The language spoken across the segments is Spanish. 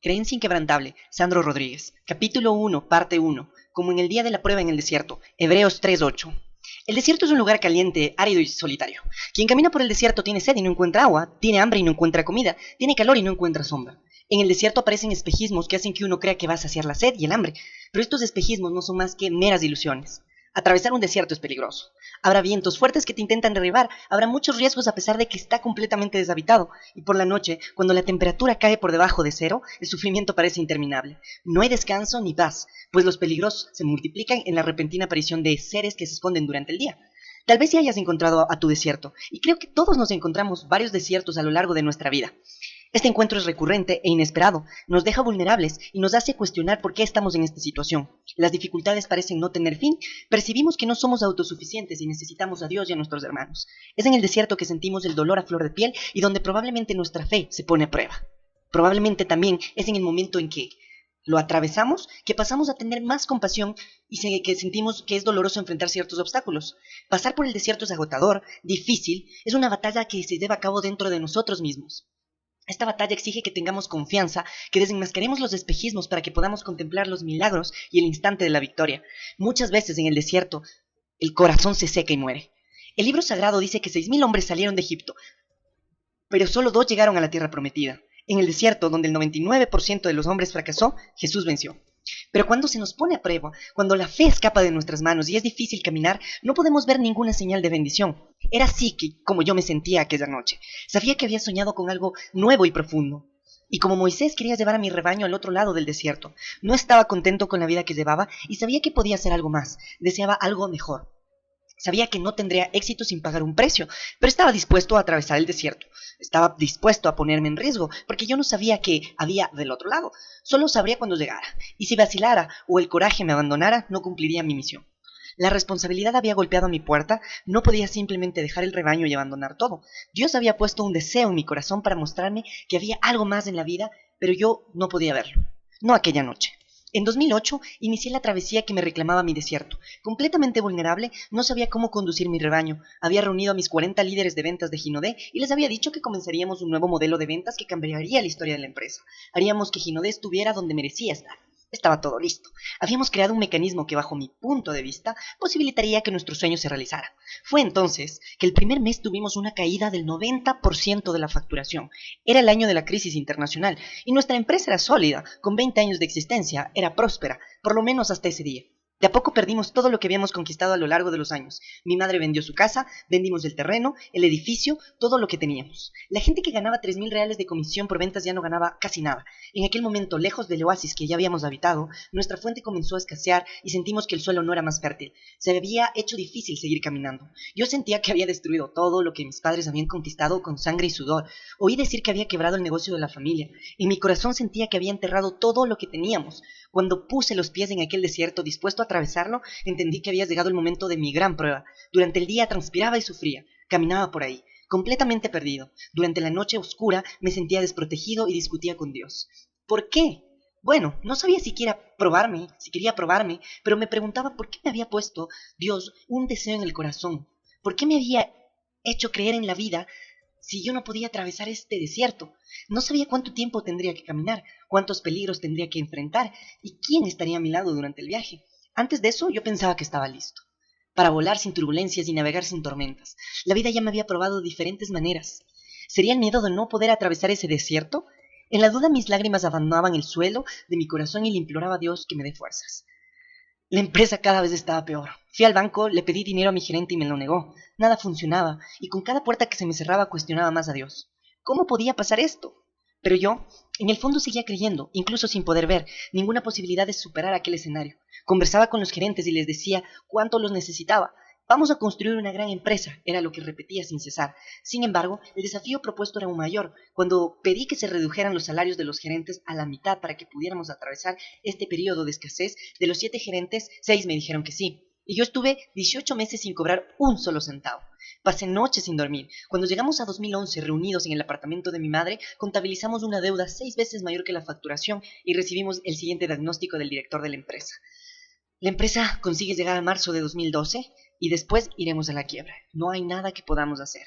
Creencia inquebrantable, Sandro Rodríguez. Capítulo 1, parte 1. Como en el día de la prueba en el desierto. Hebreos 3:8. El desierto es un lugar caliente, árido y solitario. Quien camina por el desierto tiene sed y no encuentra agua, tiene hambre y no encuentra comida, tiene calor y no encuentra sombra. En el desierto aparecen espejismos que hacen que uno crea que va a saciar la sed y el hambre, pero estos espejismos no son más que meras ilusiones. Atravesar un desierto es peligroso. Habrá vientos fuertes que te intentan derribar, habrá muchos riesgos a pesar de que está completamente deshabitado, y por la noche, cuando la temperatura cae por debajo de cero, el sufrimiento parece interminable. No hay descanso ni paz, pues los peligros se multiplican en la repentina aparición de seres que se esconden durante el día. Tal vez ya hayas encontrado a tu desierto, y creo que todos nos encontramos varios desiertos a lo largo de nuestra vida. Este encuentro es recurrente e inesperado, nos deja vulnerables y nos hace cuestionar por qué estamos en esta situación. Las dificultades parecen no tener fin, percibimos que no somos autosuficientes y necesitamos a Dios y a nuestros hermanos. Es en el desierto que sentimos el dolor a flor de piel y donde probablemente nuestra fe se pone a prueba. Probablemente también es en el momento en que lo atravesamos que pasamos a tener más compasión y que sentimos que es doloroso enfrentar ciertos obstáculos. Pasar por el desierto es agotador, difícil, es una batalla que se lleva a cabo dentro de nosotros mismos. Esta batalla exige que tengamos confianza, que desenmascaremos los espejismos para que podamos contemplar los milagros y el instante de la victoria. Muchas veces en el desierto, el corazón se seca y muere. El libro sagrado dice que 6,000 hombres salieron de Egipto, pero solo 2 llegaron a la tierra prometida. En el desierto, donde el 99% de los hombres fracasó, Jesús venció. Pero cuando se nos pone a prueba, cuando la fe escapa de nuestras manos y es difícil caminar, no podemos ver ninguna señal de bendición. Era así como yo me sentía aquella noche. Sabía que había soñado con algo nuevo y profundo. Y como Moisés quería llevar a mi rebaño al otro lado del desierto, no estaba contento con la vida que llevaba y sabía que podía hacer algo más. Deseaba algo mejor. Sabía que no tendría éxito sin pagar un precio, pero estaba dispuesto a atravesar el desierto. Estaba dispuesto a ponerme en riesgo, porque yo no sabía qué había del otro lado. Solo sabría cuando llegara. Y si vacilara o el coraje me abandonara, no cumpliría mi misión. La responsabilidad había golpeado a mi puerta, no podía simplemente dejar el rebaño y abandonar todo. Dios había puesto un deseo en mi corazón para mostrarme que había algo más en la vida, pero yo no podía verlo. No aquella noche. En 2008 inicié la travesía que me reclamaba mi desierto. Completamente vulnerable, no sabía cómo conducir mi rebaño. Había reunido a mis 40 líderes de ventas de Ginodé y les había dicho que comenzaríamos un nuevo modelo de ventas que cambiaría la historia de la empresa. Haríamos que Ginodé estuviera donde merecía estar. Estaba todo listo. Habíamos creado un mecanismo que, bajo mi punto de vista, posibilitaría que nuestro sueño se realizara. Fue entonces que el primer mes tuvimos una caída del 90% de la facturación. Era el año de la crisis internacional y nuestra empresa era sólida, con 20 años de existencia, era próspera, por lo menos hasta ese día. De a poco perdimos todo lo que habíamos conquistado a lo largo de los años. Mi madre vendió su casa, vendimos el terreno, el edificio, todo lo que teníamos. La gente que ganaba 3,000 reales de comisión por ventas ya no ganaba casi nada. En aquel momento, lejos del oasis que ya habíamos habitado, nuestra fuente comenzó a escasear y sentimos que el suelo no era más fértil. Se había hecho difícil seguir caminando. Yo sentía que había destruido todo lo que mis padres habían conquistado con sangre y sudor. Oí decir que había quebrado el negocio de la familia. En mi corazón sentía que había enterrado todo lo que teníamos. Cuando puse los pies en aquel desierto dispuesto a atravesarlo, entendí que había llegado el momento de mi gran prueba. Durante el día transpiraba y sufría. Caminaba por ahí, completamente perdido. Durante la noche oscura me sentía desprotegido y discutía con Dios. ¿Por qué? Bueno, no sabía si quería probarme, pero me preguntaba por qué me había puesto Dios un deseo en el corazón. ¿Por qué me había hecho creer en la vida si yo no podía atravesar este desierto? No sabía cuánto tiempo tendría que caminar, cuántos peligros tendría que enfrentar y quién estaría a mi lado durante el viaje. Antes de eso, yo pensaba que estaba listo para volar sin turbulencias y navegar sin tormentas. La vida ya me había probado de diferentes maneras. ¿Sería el miedo de no poder atravesar ese desierto? En la duda mis lágrimas abandonaban el suelo de mi corazón y le imploraba a Dios que me dé fuerzas. La empresa cada vez estaba peor. Fui al banco, le pedí dinero a mi gerente y me lo negó. Nada funcionaba, y con cada puerta que se me cerraba cuestionaba más a Dios. ¿Cómo podía pasar esto? Pero yo, en el fondo, seguía creyendo, incluso sin poder ver ninguna posibilidad de superar aquel escenario. Conversaba con los gerentes y les decía cuánto los necesitaba. Vamos a construir una gran empresa, era lo que repetía sin cesar. Sin embargo, el desafío propuesto era aún mayor. Cuando pedí que se redujeran los salarios de los gerentes a la mitad para que pudiéramos atravesar este periodo de escasez, de los 7 gerentes, 6 me dijeron que sí. Y yo estuve 18 meses sin cobrar un solo centavo. Pasé noches sin dormir. Cuando llegamos a 2011, reunidos en el apartamento de mi madre, contabilizamos una deuda 6 veces mayor que la facturación y recibimos el siguiente diagnóstico del director de la empresa. La empresa consigue llegar a marzo de 2012 y después iremos a la quiebra. No hay nada que podamos hacer.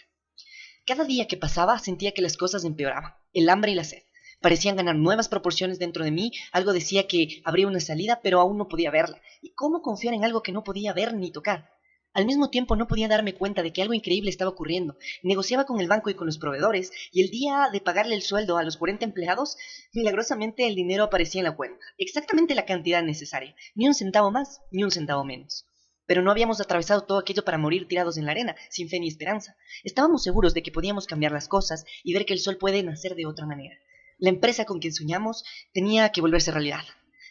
Cada día que pasaba sentía que las cosas empeoraban, el hambre y la sed. Parecían ganar nuevas proporciones dentro de mí, algo decía que habría una salida, pero aún no podía verla. ¿Y cómo confiar en algo que no podía ver ni tocar? Al mismo tiempo no podía darme cuenta de que algo increíble estaba ocurriendo. Negociaba con el banco y con los proveedores, y el día de pagarle el sueldo a los 40 empleados, milagrosamente el dinero aparecía en la cuenta. Exactamente la cantidad necesaria. Ni un centavo más, ni un centavo menos. Pero no habíamos atravesado todo aquello para morir tirados en la arena, sin fe ni esperanza. Estábamos seguros de que podíamos cambiar las cosas y ver que el sol puede nacer de otra manera. La empresa con quien soñamos tenía que volverse realidad.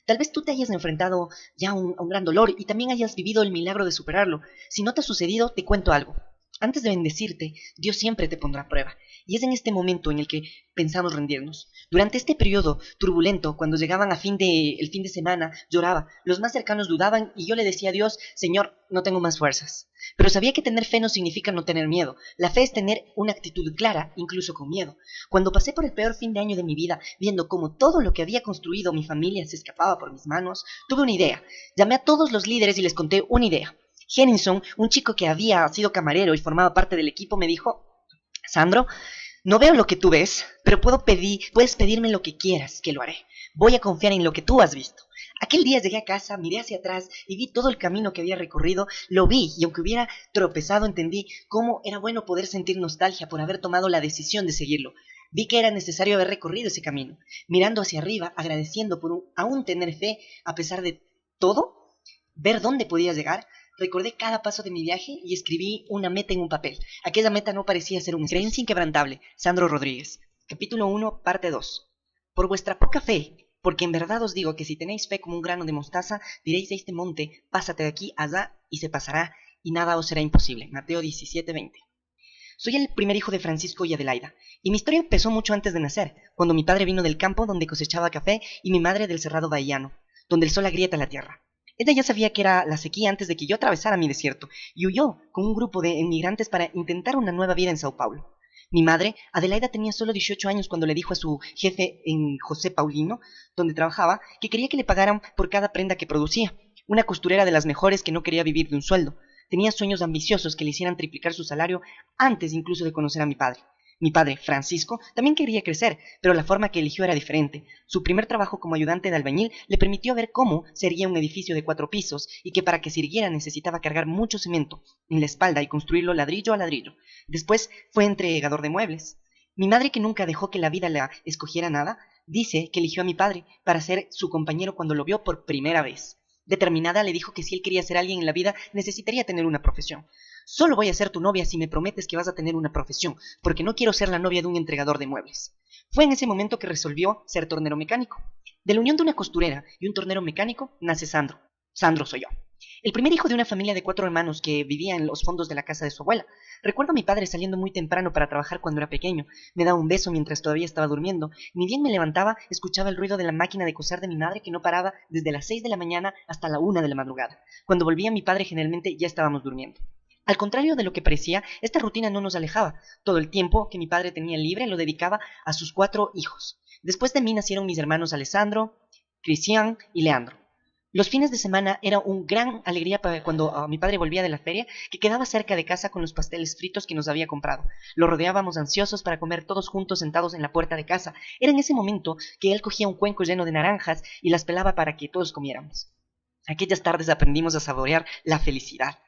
Tal vez tú te hayas enfrentado ya a un gran dolor y también hayas vivido el milagro de superarlo. Si no te ha sucedido, te cuento algo. Antes de bendecirte, Dios siempre te pondrá a prueba. Y es en este momento en el que pensamos rendirnos. Durante este periodo turbulento, cuando llegaban el fin de semana, lloraba. Los más cercanos dudaban y yo le decía a Dios, Señor, no tengo más fuerzas. Pero sabía que tener fe no significa no tener miedo. La fe es tener una actitud clara, incluso con miedo. Cuando pasé por el peor fin de año de mi vida, viendo cómo todo lo que había construido mi familia se escapaba por mis manos, tuve una idea. Llamé a todos los líderes y les conté una idea. Henningson, un chico que había sido camarero y formaba parte del equipo, me dijo, Sandro, no veo lo que tú ves, pero puedes pedirme lo que quieras, que lo haré. Voy a confiar en lo que tú has visto. Aquel día llegué a casa, miré hacia atrás y vi todo el camino que había recorrido, lo vi y aunque hubiera tropezado entendí cómo era bueno poder sentir nostalgia por haber tomado la decisión de seguirlo. Vi que era necesario haber recorrido ese camino, mirando hacia arriba, agradeciendo por aún tener fe a pesar de todo, ver dónde podía llegar. Recordé cada paso de mi viaje y escribí una meta en un papel. Aquella meta no parecía ser una creencia inquebrantable. Sandro Rodríguez. Capítulo 1, parte 2. Por vuestra poca fe, porque en verdad os digo que si tenéis fe como un grano de mostaza, diréis a este monte, pásate de aquí allá, y se pasará, y nada os será imposible. Mateo 17:20. Soy el primer hijo de Francisco y Adelaida, y mi historia empezó mucho antes de nacer, cuando mi padre vino del campo donde cosechaba café y mi madre del cerrado bahíano, donde el sol agrieta la tierra. Ella ya sabía que era la sequía antes de que yo atravesara mi desierto, y huyó con un grupo de inmigrantes para intentar una nueva vida en Sao Paulo. Mi madre, Adelaida, tenía solo 18 años cuando le dijo a su jefe en José Paulino, donde trabajaba, que quería que le pagaran por cada prenda que producía. Una costurera de las mejores que no quería vivir de un sueldo. Tenía sueños ambiciosos que le hicieran triplicar su salario antes incluso de conocer a mi padre. Mi padre, Francisco, también quería crecer, pero la forma que eligió era diferente. Su primer trabajo como ayudante de albañil le permitió ver cómo se erguía un edificio de 4 pisos y que para que se erguiera necesitaba cargar mucho cemento en la espalda y construirlo ladrillo a ladrillo. Después fue entregador de muebles. Mi madre, que nunca dejó que la vida la escogiera nada, dice que eligió a mi padre para ser su compañero cuando lo vio por primera vez. Determinada le dijo que si él quería ser alguien en la vida necesitaría tener una profesión. Solo voy a ser tu novia si me prometes que vas a tener una profesión, porque no quiero ser la novia de un entregador de muebles. Fue en ese momento que resolvió ser tornero mecánico. De la unión de una costurera y un tornero mecánico nace Sandro. Sandro soy yo. El primer hijo de una familia de 4 hermanos que vivía en los fondos de la casa de su abuela. Recuerdo a mi padre saliendo muy temprano para trabajar cuando era pequeño. Me daba un beso mientras todavía estaba durmiendo. Ni bien me levantaba, escuchaba el ruido de la máquina de coser de mi madre que no paraba desde las 6 de la mañana hasta la 1 de la madrugada. Cuando volvía mi padre generalmente ya estábamos durmiendo. Al contrario de lo que parecía, esta rutina no nos alejaba. Todo el tiempo que mi padre tenía libre lo dedicaba a sus 4 hijos. Después de mí nacieron mis hermanos Alessandro, Cristian y Leandro. Los fines de semana era una gran alegría para cuando mi padre volvía de la feria, que quedaba cerca de casa con los pasteles fritos que nos había comprado. Lo rodeábamos ansiosos para comer todos juntos sentados en la puerta de casa. Era en ese momento que él cogía un cuenco lleno de naranjas y las pelaba para que todos comiéramos. Aquellas tardes aprendimos a saborear la felicidad.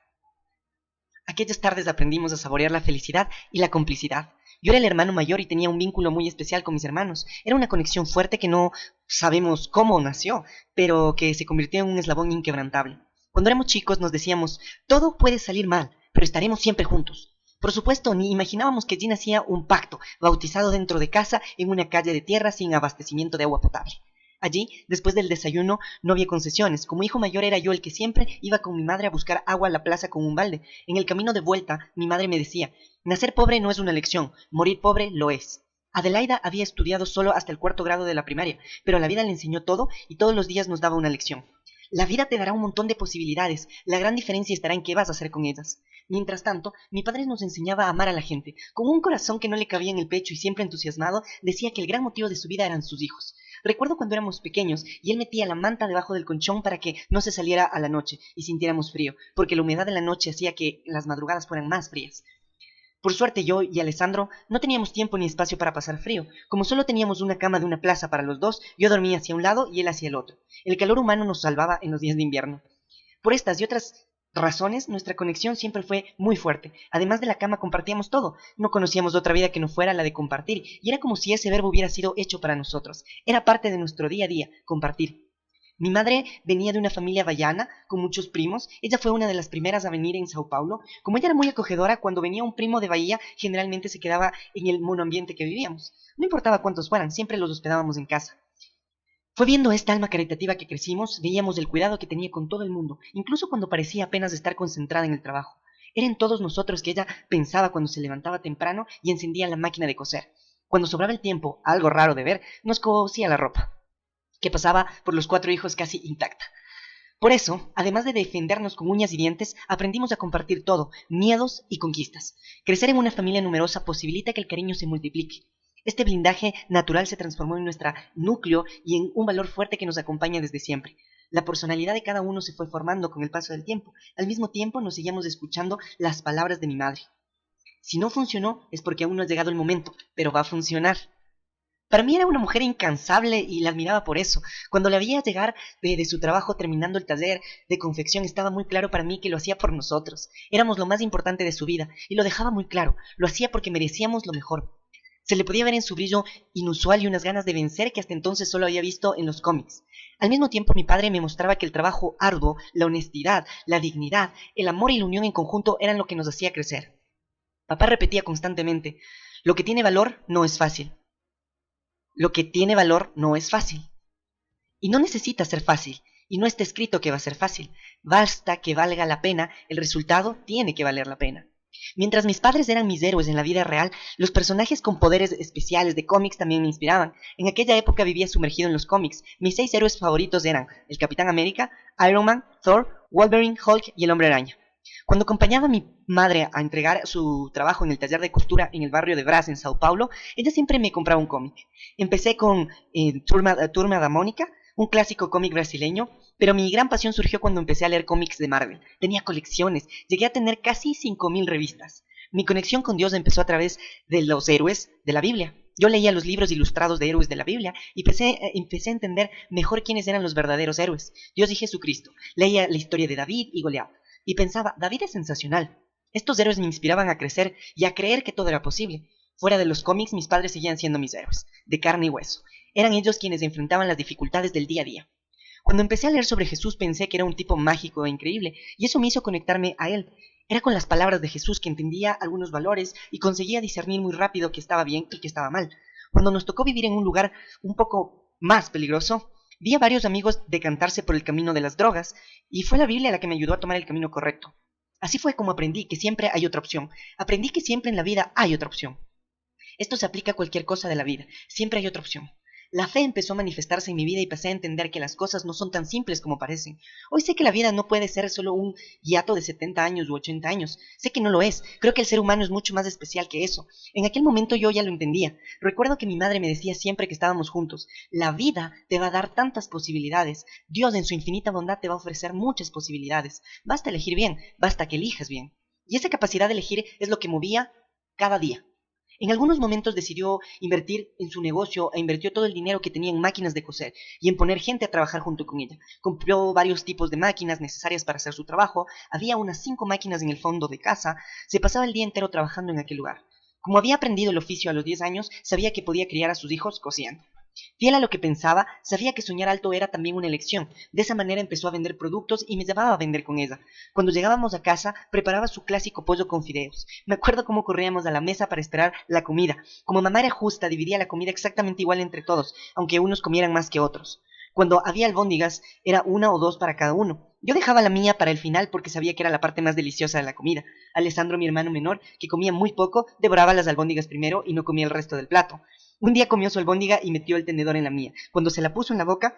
Aquellas tardes aprendimos a saborear la felicidad y la complicidad. Yo era el hermano mayor y tenía un vínculo muy especial con mis hermanos. Era una conexión fuerte que no sabemos cómo nació, pero que se convirtió en un eslabón inquebrantable. Cuando éramos chicos nos decíamos, todo puede salir mal, pero estaremos siempre juntos. Por supuesto, ni imaginábamos que allí nacía un pacto, bautizado dentro de casa en una calle de tierra sin abastecimiento de agua potable. Allí, después del desayuno, no había concesiones. Como hijo mayor era yo el que siempre iba con mi madre a buscar agua a la plaza con un balde. En el camino de vuelta, mi madre me decía, nacer pobre no es una elección, morir pobre lo es. Adelaida había estudiado solo hasta el 4º grado de la primaria, pero la vida le enseñó todo y todos los días nos daba una lección. La vida te dará un montón de posibilidades, la gran diferencia estará en qué vas a hacer con ellas. Mientras tanto, mi padre nos enseñaba a amar a la gente. Con un corazón que no le cabía en el pecho y siempre entusiasmado, decía que el gran motivo de su vida eran sus hijos. Recuerdo cuando éramos pequeños y él metía la manta debajo del colchón para que no se saliera a la noche y sintiéramos frío, porque la humedad de la noche hacía que las madrugadas fueran más frías. Por suerte yo y Alessandro no teníamos tiempo ni espacio para pasar frío. Como solo teníamos una cama de una plaza para los dos, yo dormía hacia un lado y él hacia el otro. El calor humano nos salvaba en los días de invierno. Por estas y otras razones, nuestra conexión siempre fue muy fuerte. Además de la cama, compartíamos todo. No conocíamos otra vida que no fuera la de compartir, y era como si ese verbo hubiera sido hecho para nosotros. Era parte de nuestro día a día, compartir. Mi madre venía de una familia baiana, con muchos primos. Ella fue una de las primeras a venir en Sao Paulo. Como ella era muy acogedora, cuando venía un primo de Bahía, generalmente se quedaba en el monoambiente que vivíamos. No importaba cuántos fueran, siempre los hospedábamos en casa. Fue viendo esta alma caritativa que crecimos, veíamos el cuidado que tenía con todo el mundo, incluso cuando parecía apenas estar concentrada en el trabajo. Era en todos nosotros que ella pensaba cuando se levantaba temprano y encendía la máquina de coser. Cuando sobraba el tiempo, algo raro de ver, nos cosía la ropa, que pasaba por los 4 hijos casi intacta. Por eso, además de defendernos con uñas y dientes, aprendimos a compartir todo, miedos y conquistas. Crecer en una familia numerosa posibilita que el cariño se multiplique. Este blindaje natural se transformó en nuestro núcleo y en un valor fuerte que nos acompaña desde siempre. La personalidad de cada uno se fue formando con el paso del tiempo. Al mismo tiempo nos seguíamos escuchando las palabras de mi madre. Si no funcionó es porque aún no ha llegado el momento, pero va a funcionar. Para mí era una mujer incansable y la admiraba por eso. Cuando la veía llegar de su trabajo terminando el taller de confección, estaba muy claro para mí que lo hacía por nosotros. Éramos lo más importante de su vida y lo dejaba muy claro. Lo hacía porque merecíamos lo mejor. Se le podía ver en su brillo inusual y unas ganas de vencer que hasta entonces solo había visto en los cómics. Al mismo tiempo, mi padre me mostraba que el trabajo arduo, la honestidad, la dignidad, el amor y la unión en conjunto eran lo que nos hacía crecer. Papá repetía constantemente, lo que tiene valor no es fácil. Lo que tiene valor no es fácil. Y no necesita ser fácil, y no está escrito que va a ser fácil. Basta que valga la pena, el resultado tiene que valer la pena. Mientras mis padres eran mis héroes en la vida real, los personajes con poderes especiales de cómics también me inspiraban. En aquella época vivía sumergido en los cómics. Mis 6 héroes favoritos eran el Capitán América, Iron Man, Thor, Wolverine, Hulk y el Hombre Araña. Cuando acompañaba a mi madre a entregar su trabajo en el taller de costura en el barrio de Brás, en Sao Paulo, ella siempre me compraba un cómic. Empecé con Turma da Mônica, un clásico cómic brasileño, pero mi gran pasión surgió cuando empecé a leer cómics de Marvel. Tenía colecciones, llegué a tener casi 5000 revistas. Mi conexión con Dios empezó a través de los héroes de la Biblia. Yo leía los libros ilustrados de héroes de la Biblia y empecé a entender mejor quiénes eran los verdaderos héroes, Dios y Jesucristo. Leía la historia de David y Goliat y pensaba, David es sensacional. Estos héroes me inspiraban a crecer y a creer que todo era posible. Fuera de los cómics, mis padres seguían siendo mis héroes, de carne y hueso. Eran ellos quienes enfrentaban las dificultades del día a día. Cuando empecé a leer sobre Jesús pensé que era un tipo mágico e increíble, y eso me hizo conectarme a él. Era con las palabras de Jesús que entendía algunos valores y conseguía discernir muy rápido qué estaba bien y qué estaba mal. Cuando nos tocó vivir en un lugar un poco más peligroso, vi a varios amigos decantarse por el camino de las drogas, y fue la Biblia la que me ayudó a tomar el camino correcto. Así fue como aprendí que siempre hay otra opción. Aprendí que siempre en la vida hay otra opción. Esto se aplica a cualquier cosa de la vida. Siempre hay otra opción. La fe empezó a manifestarse en mi vida y pasé a entender que las cosas no son tan simples como parecen. Hoy sé que la vida no puede ser solo un hiato de 70 años u 80 años. Sé que no lo es. Creo que el ser humano es mucho más especial que eso. En aquel momento yo ya lo entendía. Recuerdo que mi madre me decía siempre que estábamos juntos, la vida te va a dar tantas posibilidades. Dios en su infinita bondad te va a ofrecer muchas posibilidades. Basta elegir bien, basta que elijas bien. Y esa capacidad de elegir es lo que movía cada día. En algunos momentos decidió invertir en su negocio e invirtió todo el dinero que tenía en máquinas de coser y en poner gente a trabajar junto con ella. Compró varios tipos de máquinas necesarias para hacer su trabajo, había unas 5 máquinas en el fondo de casa, se pasaba el día entero trabajando en aquel lugar. Como había aprendido el oficio a los 10 años, sabía que podía criar a sus hijos cosiendo. Fiel a lo que pensaba, sabía que soñar alto era también una elección. De esa manera empezó a vender productos y me llevaba a vender con ella. Cuando llegábamos a casa, preparaba su clásico pollo con fideos. Me acuerdo cómo corríamos a la mesa para esperar la comida. Como mamá era justa, dividía la comida exactamente igual entre todos, aunque unos comieran más que otros. Cuando había albóndigas, era 1 o 2 para cada uno. Yo dejaba la mía para el final porque sabía que era la parte más deliciosa de la comida. Alessandro, mi hermano menor, que comía muy poco, devoraba las albóndigas primero y no comía el resto del plato. Un día comió su albóndiga y metió el tenedor en la mía. Cuando se la puso en la boca,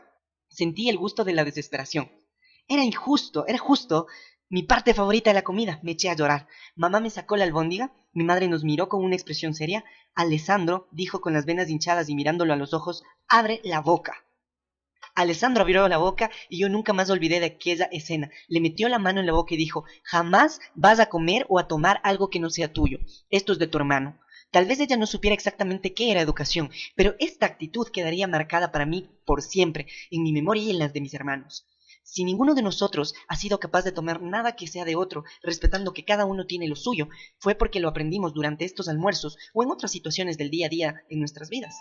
sentí el gusto de la desesperación. Era injusto, era justo. Mi parte favorita de la comida. Me eché a llorar. Mamá me sacó la albóndiga. Mi madre nos miró con una expresión seria. Alessandro dijo con las venas hinchadas y mirándolo a los ojos, abre la boca. Alessandro abrió la boca y yo nunca más olvidé de aquella escena. Le metió la mano en la boca y dijo: jamás vas a comer o a tomar algo que no sea tuyo. Esto es de tu hermano. Tal vez ella no supiera exactamente qué era educación, pero esta actitud quedaría marcada para mí por siempre, en mi memoria y en las de mis hermanos. Si ninguno de nosotros ha sido capaz de tomar nada que sea de otro, respetando que cada uno tiene lo suyo, fue porque lo aprendimos durante estos almuerzos o en otras situaciones del día a día en nuestras vidas.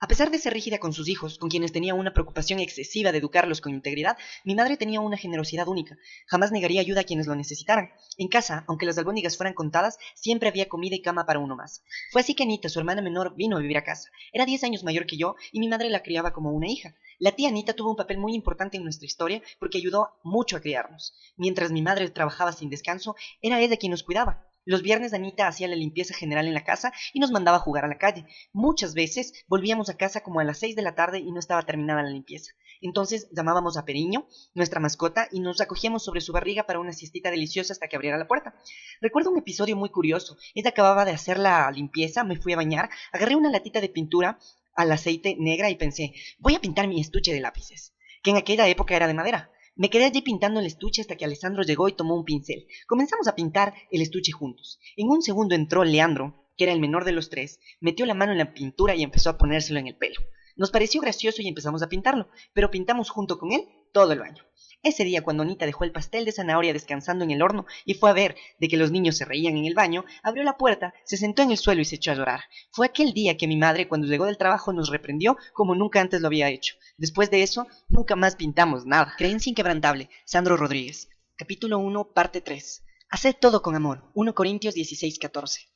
A pesar de ser rígida con sus hijos, con quienes tenía una preocupación excesiva de educarlos con integridad, mi madre tenía una generosidad única. Jamás negaría ayuda a quienes lo necesitaran. En casa, aunque las albóndigas fueran contadas, siempre había comida y cama para uno más. Fue así que Anita, su hermana menor, vino a vivir a casa. Era 10 años mayor que yo y mi madre la criaba como una hija. La tía Anita tuvo un papel muy importante en nuestra historia porque ayudó mucho a criarnos. Mientras mi madre trabajaba sin descanso, era ella quien nos cuidaba. Los viernes Anita hacía la limpieza general en la casa y nos mandaba a jugar a la calle. Muchas veces volvíamos a casa como a las 6 de la tarde y no estaba terminada la limpieza. Entonces llamábamos a Periño, nuestra mascota, y nos acogíamos sobre su barriga para una siestita deliciosa hasta que abriera la puerta. Recuerdo un episodio muy curioso. Ella acababa de hacer la limpieza, me fui a bañar, agarré una latita de pintura al aceite negra y pensé: voy a pintar mi estuche de lápices, que en aquella época era de madera. Me quedé allí pintando el estuche hasta que Alessandro llegó y tomó un pincel. Comenzamos a pintar el estuche juntos. En un segundo entró Leandro, que era el menor de los tres, metió la mano en la pintura y empezó a ponérselo en el pelo. Nos pareció gracioso y empezamos a pintarlo, pero pintamos junto con él todo el baño. Ese día, cuando Anita dejó el pastel de zanahoria descansando en el horno y fue a ver de que los niños se reían en el baño, abrió la puerta, se sentó en el suelo y se echó a llorar. Fue aquel día que mi madre, cuando llegó del trabajo, nos reprendió como nunca antes lo había hecho. Después de eso, nunca más pintamos nada. Creencia inquebrantable. Sandro Rodríguez. Capítulo 1, parte 3. Haced todo con amor. 1 Corintios 16:14.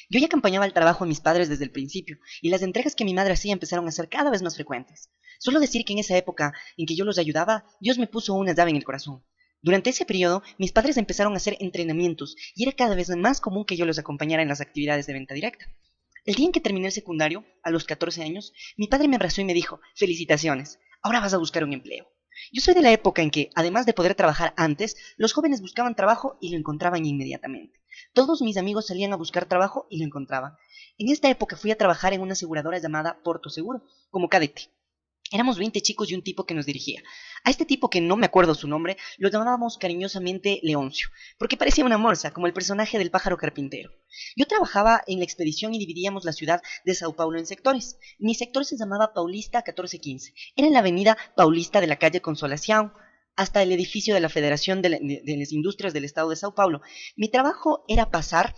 Yo ya acompañaba al trabajo a mis padres desde el principio, y las entregas que mi madre hacía empezaron a ser cada vez más frecuentes. Suelo decir que en esa época en que yo los ayudaba, Dios me puso una llave en el corazón. Durante ese periodo, mis padres empezaron a hacer entrenamientos, y era cada vez más común que yo los acompañara en las actividades de venta directa. El día en que terminé el secundario, a los 14 años, mi padre me abrazó y me dijo: felicitaciones, ahora vas a buscar un empleo. Yo soy de la época en que, además de poder trabajar antes, los jóvenes buscaban trabajo y lo encontraban inmediatamente. Todos mis amigos salían a buscar trabajo y lo encontraban. En esta época fui a trabajar en una aseguradora llamada Porto Seguro, como cadete. Éramos 20 chicos y un tipo que nos dirigía. A este tipo, que no me acuerdo su nombre, lo llamábamos cariñosamente Leoncio, porque parecía una morsa, como el personaje del pájaro carpintero. Yo trabajaba en la expedición y dividíamos la ciudad de Sao Paulo en sectores. Mi sector se llamaba Paulista 1415. Era en la avenida Paulista de la calle Consolación hasta el edificio de la Federación de las Industrias del Estado de Sao Paulo. Mi trabajo era pasar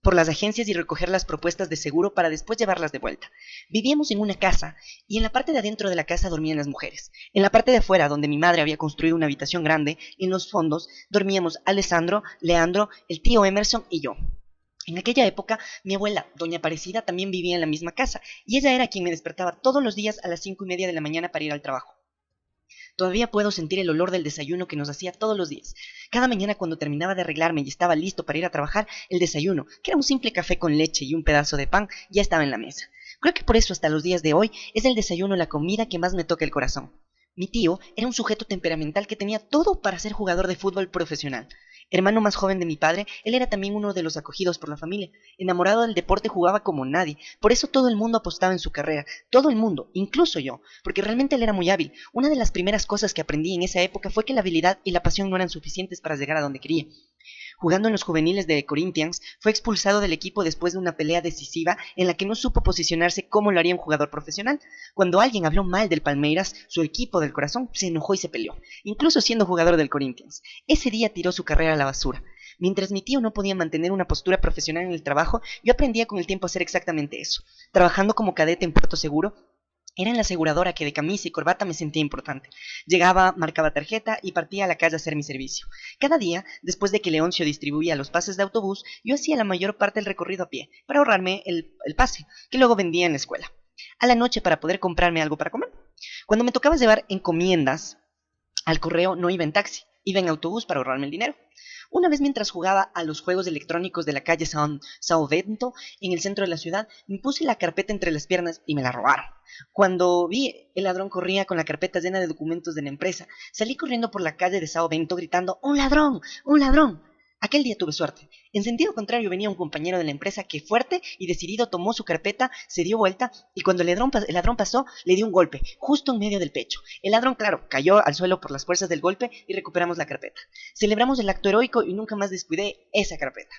por las agencias y recoger las propuestas de seguro para después llevarlas de vuelta. Vivíamos en una casa y en la parte de adentro de la casa dormían las mujeres. En la parte de afuera, donde mi madre había construido una habitación grande, en los fondos dormíamos Alessandro, Leandro, el tío Emerson y yo. En aquella época, mi abuela, doña Aparecida, también vivía en la misma casa, y ella era quien me despertaba todos los días a las 5:30 de la mañana para ir al trabajo. Todavía puedo sentir el olor del desayuno que nos hacía todos los días. Cada mañana, cuando terminaba de arreglarme y estaba listo para ir a trabajar, el desayuno, que era un simple café con leche y un pedazo de pan, ya estaba en la mesa. Creo que por eso hasta los días de hoy es el desayuno la comida que más me toca el corazón. Mi tío era un sujeto temperamental que tenía todo para ser jugador de fútbol profesional. Hermano más joven de mi padre, él era también uno de los acogidos por la familia. Enamorado del deporte, jugaba como nadie. Por eso todo el mundo apostaba en su carrera. Todo el mundo, incluso yo, porque realmente él era muy hábil. Una de las primeras cosas que aprendí en esa época fue que la habilidad y la pasión no eran suficientes para llegar a donde quería. Jugando en los juveniles de Corinthians, fue expulsado del equipo después de una pelea decisiva en la que no supo posicionarse como lo haría un jugador profesional. Cuando alguien habló mal del Palmeiras, su equipo del corazón, se enojó y se peleó, incluso siendo jugador del Corinthians. Ese día tiró su carrera a la basura. Mientras mi tío no podía mantener una postura profesional en el trabajo, yo aprendía con el tiempo a hacer exactamente eso. Trabajando como cadete en Puerto Seguro, era en la aseguradora que de camisa y corbata me sentía importante. Llegaba, marcaba tarjeta y partía a la calle a hacer mi servicio. Cada día, después de que Leoncio distribuía los pases de autobús, yo hacía la mayor parte del recorrido a pie, para ahorrarme el pase, que luego vendía en la escuela. A la noche, para poder comprarme algo para comer. Cuando me tocaba llevar encomiendas al correo, no iba en taxi, iba en autobús para ahorrarme el dinero. Una vez, mientras jugaba a los juegos electrónicos de la calle Sao Bento, en el centro de la ciudad, me puse la carpeta entre las piernas y me la robaron. Cuando vi el ladrón corría con la carpeta llena de documentos de la empresa, salí corriendo por la calle de Sao Bento gritando: ¡un ladrón! ¡un ladrón! Aquel día tuve suerte. En sentido contrario venía un compañero de la empresa que fuerte y decidido tomó su carpeta, se dio vuelta y cuando el ladrón pasó le dio un golpe, justo en medio del pecho. El ladrón, claro, cayó al suelo por las fuerzas del golpe y recuperamos la carpeta. Celebramos el acto heroico y nunca más descuidé esa carpeta.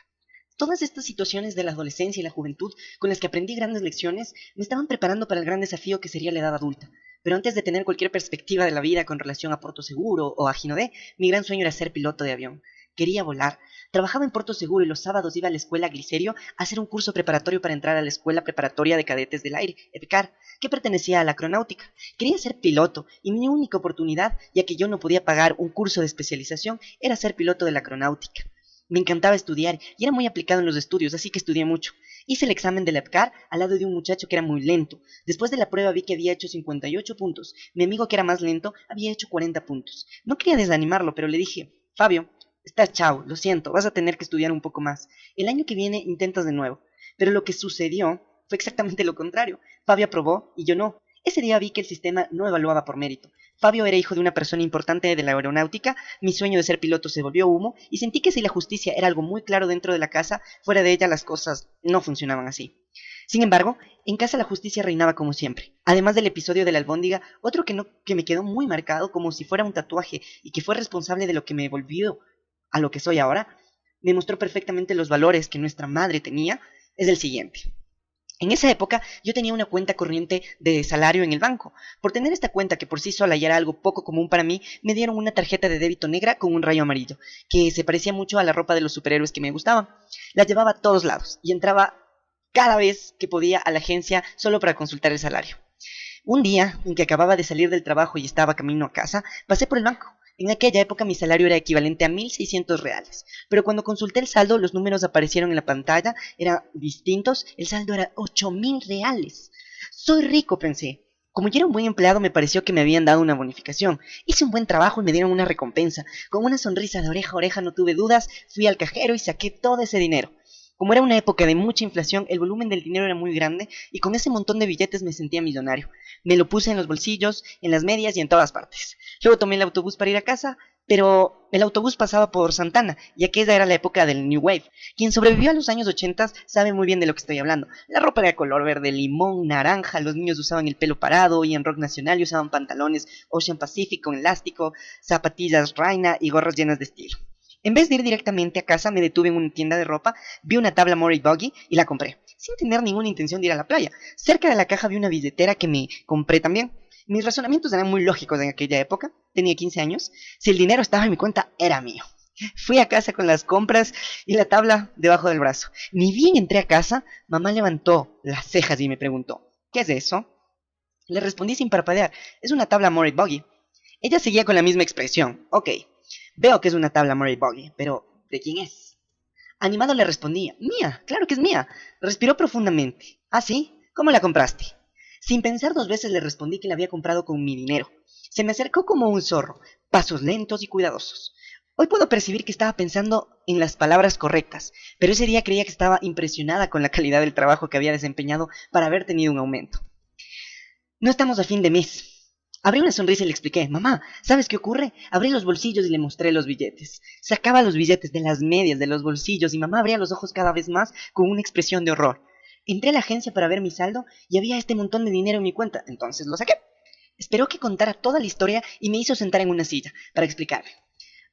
Todas estas situaciones de la adolescencia y la juventud con las que aprendí grandes lecciones me estaban preparando para el gran desafío que sería la edad adulta. Pero antes de tener cualquier perspectiva de la vida con relación a Puerto Seguro o a Ginodé, mi gran sueño era ser piloto de avión. Quería volar. Trabajaba en Puerto Seguro y los sábados iba a la escuela Glicerio a hacer un curso preparatorio para entrar a la Escuela Preparatoria de Cadetes del Aire, EPCAR, que pertenecía a la Aeronáutica. Quería ser piloto y mi única oportunidad, ya que yo no podía pagar un curso de especialización, era ser piloto de la Aeronáutica. Me encantaba estudiar y era muy aplicado en los estudios, así que estudié mucho. Hice el examen de la EPCAR al lado de un muchacho que era muy lento. Después de la prueba vi que había hecho 58 puntos. Mi amigo que era más lento había hecho 40 puntos. No quería desanimarlo, pero le dije, Fabio, estás chao, lo siento, vas a tener que estudiar un poco más. El año que viene intentas de nuevo. Pero lo que sucedió fue exactamente lo contrario. Fabio aprobó y yo no. Ese día vi que el sistema no evaluaba por mérito. Fabio era hijo de una persona importante de la aeronáutica, mi sueño de ser piloto se volvió humo, y sentí que si la justicia era algo muy claro dentro de la casa, fuera de ella las cosas no funcionaban así. Sin embargo, en casa la justicia reinaba como siempre. Además del episodio de la albóndiga, otro que me quedó muy marcado como si fuera un tatuaje y que fue responsable de lo que me volvió a lo que soy ahora, me mostró perfectamente los valores que nuestra madre tenía, es el siguiente. En esa época yo tenía una cuenta corriente de salario en el banco. Por tener esta cuenta que por sí sola ya era algo poco común para mí, me dieron una tarjeta de débito negra con un rayo amarillo, que se parecía mucho a la ropa de los superhéroes que me gustaban. La llevaba a todos lados y entraba cada vez que podía a la agencia solo para consultar el salario. Un día en que acababa de salir del trabajo y estaba camino a casa, pasé por el banco. En aquella época mi salario era equivalente a 1.600 reales, pero cuando consulté el saldo los números aparecieron en la pantalla, eran distintos, el saldo era 8.000 reales. Soy rico, pensé. Como yo era un buen empleado me pareció que me habían dado una bonificación. Hice un buen trabajo y me dieron una recompensa. Con una sonrisa de oreja a oreja no tuve dudas, fui al cajero y saqué todo ese dinero. Como era una época de mucha inflación, el volumen del dinero era muy grande y con ese montón de billetes me sentía millonario. Me lo puse en los bolsillos, en las medias y en todas partes. Luego tomé el autobús para ir a casa, pero el autobús pasaba por Santana y aquella era la época del New Wave. Quien sobrevivió a los años 80 sabe muy bien de lo que estoy hablando. La ropa era de color verde, limón, naranja, los niños usaban el pelo parado y en rock nacional y usaban pantalones Ocean Pacific con elástico, zapatillas Raina y gorras llenas de estilo. En vez de ir directamente a casa, me detuve en una tienda de ropa, vi una tabla Murray Buggy y la compré, sin tener ninguna intención de ir a la playa. Cerca de la caja vi una billetera que me compré también. Mis razonamientos eran muy lógicos en aquella época, tenía 15 años. Si el dinero estaba en mi cuenta, era mío. Fui a casa con las compras y la tabla debajo del brazo. Ni bien entré a casa, mamá levantó las cejas y me preguntó, ¿qué es eso? Le respondí sin parpadear, es una tabla Murray Buggy. Ella seguía con la misma expresión, ok. Veo que es una tabla Murray Buggy, pero ¿de quién es? Animado le respondía, mía, claro que es mía. Respiró profundamente. ¿Ah, sí? ¿Cómo la compraste? Sin pensar dos veces le respondí que la había comprado con mi dinero. Se me acercó como un zorro, pasos lentos y cuidadosos. Hoy puedo percibir que estaba pensando en las palabras correctas, pero ese día creía que estaba impresionada con la calidad del trabajo que había desempeñado para haber tenido un aumento. No estamos a fin de mes. Abrí una sonrisa y le expliqué, mamá, ¿sabes qué ocurre? Abrí los bolsillos y le mostré los billetes. Sacaba los billetes de las medias de los bolsillos y mamá abría los ojos cada vez más con una expresión de horror. Entré a la agencia para ver mi saldo y había este montón de dinero en mi cuenta, entonces lo saqué. Esperó que contara toda la historia y me hizo sentar en una silla para explicarme.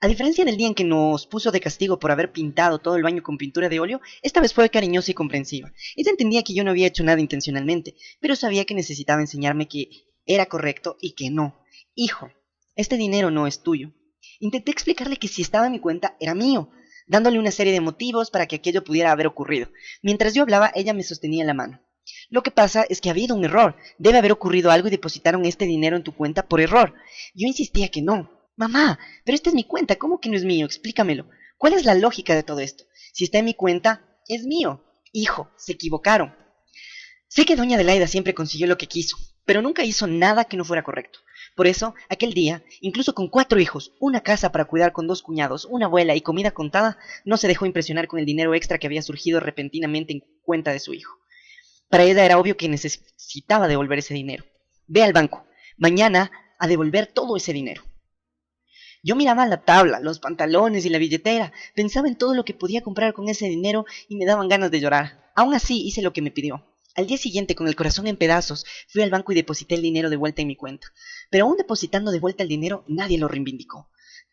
A diferencia del día en que nos puso de castigo por haber pintado todo el baño con pintura de óleo, esta vez fue cariñosa y comprensiva. Ella entendía que yo no había hecho nada intencionalmente, pero sabía que necesitaba enseñarme que era correcto y que no. Hijo, este dinero no es tuyo. Intenté explicarle que si estaba en mi cuenta era mío, dándole una serie de motivos para que aquello pudiera haber ocurrido. Mientras yo hablaba, ella me sostenía la mano. Lo que pasa es que ha habido un error. Debe haber ocurrido algo y depositaron este dinero en tu cuenta por error. Yo insistía que no. Mamá, pero esta es mi cuenta, ¿cómo que no es mío? Explícamelo. ¿Cuál es la lógica de todo esto? Si está en mi cuenta, es mío. Hijo, se equivocaron. Sé que doña Adelaida siempre consiguió lo que quiso, pero nunca hizo nada que no fuera correcto. Por eso, aquel día, incluso con 4 hijos, una casa para cuidar con 2 cuñados, una abuela y comida contada, no se dejó impresionar con el dinero extra que había surgido repentinamente en cuenta de su hijo. Para ella era obvio que necesitaba devolver ese dinero. Ve al banco, mañana, a devolver todo ese dinero. Yo miraba la tabla, los pantalones y la billetera, pensaba en todo lo que podía comprar con ese dinero y me daban ganas de llorar. Aún así hice lo que me pidió. Al día siguiente, con el corazón en pedazos, fui al banco y deposité el dinero de vuelta en mi cuenta. Pero aún depositando de vuelta el dinero, nadie lo reivindicó.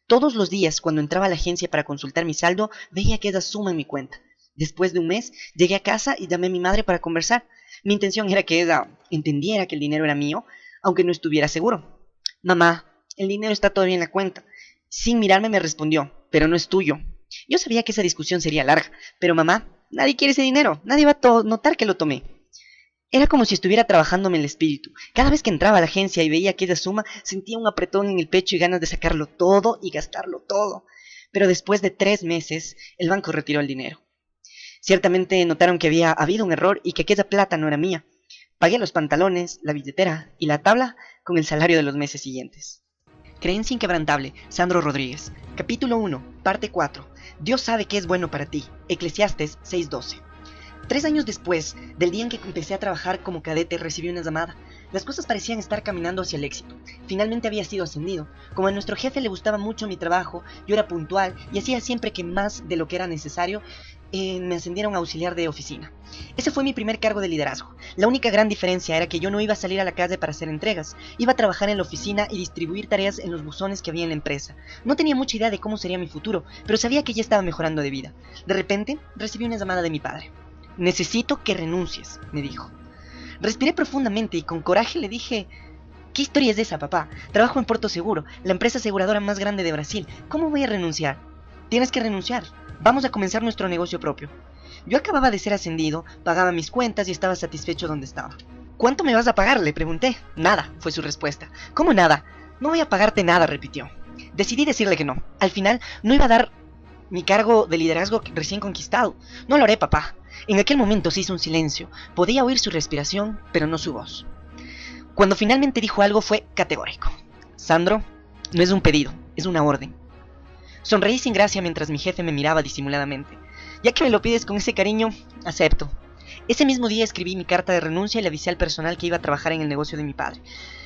Todos los días, cuando entraba a la agencia para consultar mi saldo, veía aquella suma en mi cuenta. Después de un mes, llegué a casa y llamé a mi madre para conversar. Mi intención era que ella entendiera que el dinero era mío, aunque no estuviera seguro. Mamá, el dinero está todavía en la cuenta. Sin mirarme me respondió, pero no es tuyo. Yo sabía que esa discusión sería larga, pero mamá, nadie quiere ese dinero, nadie va a notar que lo tomé. Era como si estuviera trabajándome el espíritu. Cada vez que entraba a la agencia y veía aquella suma, sentía un apretón en el pecho y ganas de sacarlo todo y gastarlo todo. Pero después de 3 meses, el banco retiró el dinero. Ciertamente notaron que había habido un error y que aquella plata no era mía. Pagué los pantalones, la billetera y la tabla con el salario de los meses siguientes. Creencia inquebrantable, Sandro Rodríguez. Capítulo 1, parte 4. Dios sabe que es bueno para ti. Eclesiastes 6:12. 3 años después del día en que empecé a trabajar como cadete, recibí una llamada. Las cosas parecían estar caminando hacia el éxito. Finalmente había sido ascendido. Como a nuestro jefe le gustaba mucho mi trabajo, yo era puntual y hacía siempre que más de lo que era necesario, me ascendieron a auxiliar de oficina. Ese fue mi primer cargo de liderazgo. La única gran diferencia era que yo no iba a salir a la calle para hacer entregas. Iba a trabajar en la oficina y distribuir tareas en los buzones que había en la empresa. No tenía mucha idea de cómo sería mi futuro, pero sabía que ya estaba mejorando de vida. De repente, recibí una llamada de mi padre. Necesito que renuncies, me dijo. Respiré profundamente y con coraje le dije: ¿qué historia es esa, papá? Trabajo en Puerto Seguro, la empresa aseguradora más grande de Brasil. ¿Cómo voy a renunciar? Tienes que renunciar. Vamos a comenzar nuestro negocio propio. Yo acababa de ser ascendido, pagaba mis cuentas y estaba satisfecho donde estaba. ¿Cuánto me vas a pagar?, le pregunté. Nada, fue su respuesta. ¿Cómo nada? No voy a pagarte nada, repitió. Decidí decirle que no. Al final, no iba a dar mi cargo de liderazgo recién conquistado. No lo haré, papá. En aquel momento se hizo un silencio. Podía oír su respiración, pero no su voz. Cuando finalmente dijo algo fue categórico. Sandro, no es un pedido, es una orden. Sonreí sin gracia mientras mi jefe me miraba disimuladamente. Ya que me lo pides con ese cariño, acepto. Ese mismo día escribí mi carta de renuncia y le avisé al personal que iba a trabajar en el negocio de mi padre.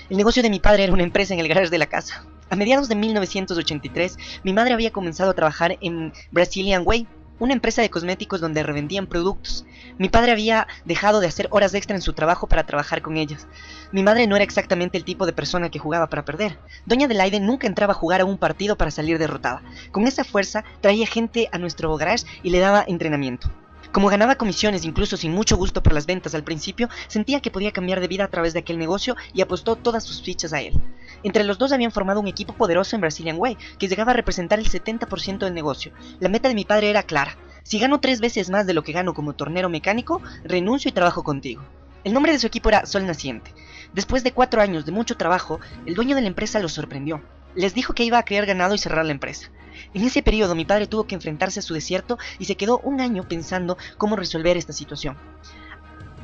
El negocio de mi padre era una empresa en el garaje de la casa. A mediados de 1983, mi madre había comenzado a trabajar en Brazilian Way, una empresa de cosméticos donde revendían productos. Mi padre había dejado de hacer horas extra en su trabajo para trabajar con ellas. Mi madre no era exactamente el tipo de persona que jugaba para perder. Doña Adelaide nunca entraba a jugar a un partido para salir derrotada. Con esa fuerza traía gente a nuestro garage y le daba entrenamiento. Como ganaba comisiones incluso sin mucho gusto por las ventas al principio, sentía que podía cambiar de vida a través de aquel negocio y apostó todas sus fichas a él. Entre los dos habían formado un equipo poderoso en Brazilian Way, que llegaba a representar el 70% del negocio. La meta de mi padre era clara: si gano 3 veces más de lo que gano como tornero mecánico, renuncio y trabajo contigo. El nombre de su equipo era Sol Naciente. Después de 4 años de mucho trabajo, el dueño de la empresa los sorprendió. Les dijo que iba a criar ganado y cerrar la empresa. En ese periodo mi padre tuvo que enfrentarse a su desierto y se quedó un año pensando cómo resolver esta situación.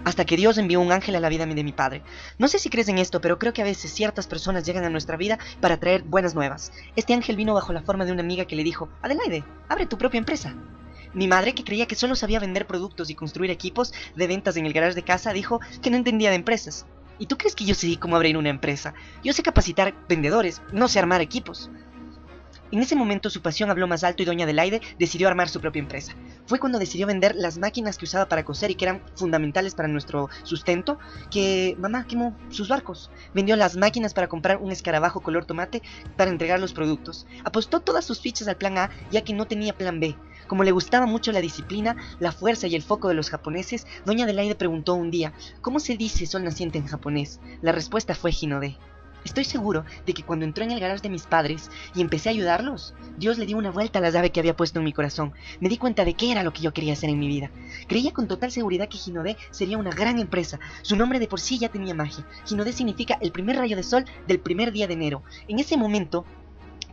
Hasta que Dios envió un ángel a la vida de mi padre. No sé si crees en esto, pero creo que a veces ciertas personas llegan a nuestra vida para traer buenas nuevas. Este ángel vino bajo la forma de una amiga que le dijo: Adelaide, abre tu propia empresa. Mi madre, que creía que solo sabía vender productos y construir equipos de ventas en el garage de casa, dijo que no entendía de empresas. ¿Y tú crees que yo sé cómo abrir una empresa? Yo sé capacitar vendedores, no sé armar equipos. En ese momento su pasión habló más alto y doña Adelaide decidió armar su propia empresa. Fue cuando decidió vender las máquinas que usaba para coser y que eran fundamentales para nuestro sustento, que mamá quemó sus barcos. Vendió las máquinas para comprar un escarabajo color tomate para entregar los productos. Apostó todas sus fichas al plan A, ya que no tenía plan B. Como le gustaba mucho la disciplina, la fuerza y el foco de los japoneses, doña Adelaide preguntó un día: ¿cómo se dice sol naciente en japonés? La respuesta fue Hinode. Estoy seguro de que cuando entró en el garage de mis padres y empecé a ayudarlos, Dios le dio una vuelta a la llave que había puesto en mi corazón. Me di cuenta de qué era lo que yo quería hacer en mi vida. Creía con total seguridad que Hinode sería una gran empresa. Su nombre de por sí ya tenía magia. Hinode significa el primer rayo de sol del primer día de enero. En ese momento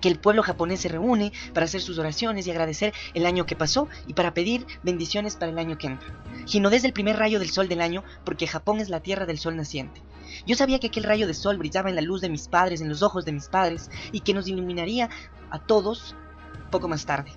que el pueblo japonés se reúne para hacer sus oraciones y agradecer el año que pasó y para pedir bendiciones para el año que entra. Hinode es el primer rayo del sol del año porque Japón es la tierra del sol naciente. Yo sabía que aquel rayo de sol brillaba en la luz de mis padres, en los ojos de mis padres, y que nos iluminaría a todos poco más tarde.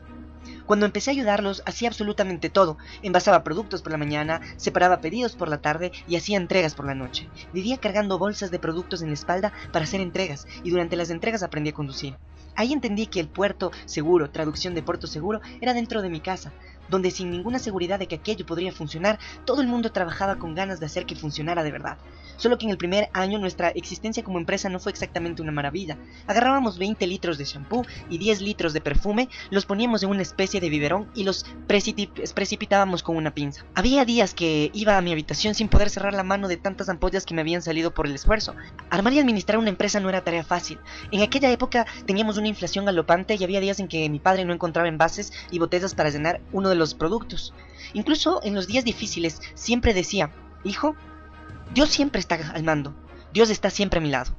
Cuando empecé a ayudarlos, hacía absolutamente todo. Envasaba productos por la mañana, separaba pedidos por la tarde y hacía entregas por la noche. Vivía cargando bolsas de productos en la espalda para hacer entregas, y durante las entregas aprendí a conducir. Ahí entendí que el puerto seguro, traducción de puerto seguro, era dentro de mi casa, donde sin ninguna seguridad de que aquello podría funcionar, todo el mundo trabajaba con ganas de hacer que funcionara de verdad. Solo que en el primer año nuestra existencia como empresa no fue exactamente una maravilla. Agarrábamos 20 litros de shampoo y 10 litros de perfume, los poníamos en una especie de biberón y los precipitábamos con una pinza. Había días que iba a mi habitación sin poder cerrar la mano de tantas ampollas que me habían salido por el esfuerzo. Armar y administrar una empresa no era tarea fácil. En aquella época teníamos una inflación galopante y había días en que mi padre no encontraba envases y botellas para llenar uno de los productos. Incluso en los días difíciles siempre decía: hijo, Dios siempre está al mando, Dios está siempre a mi lado.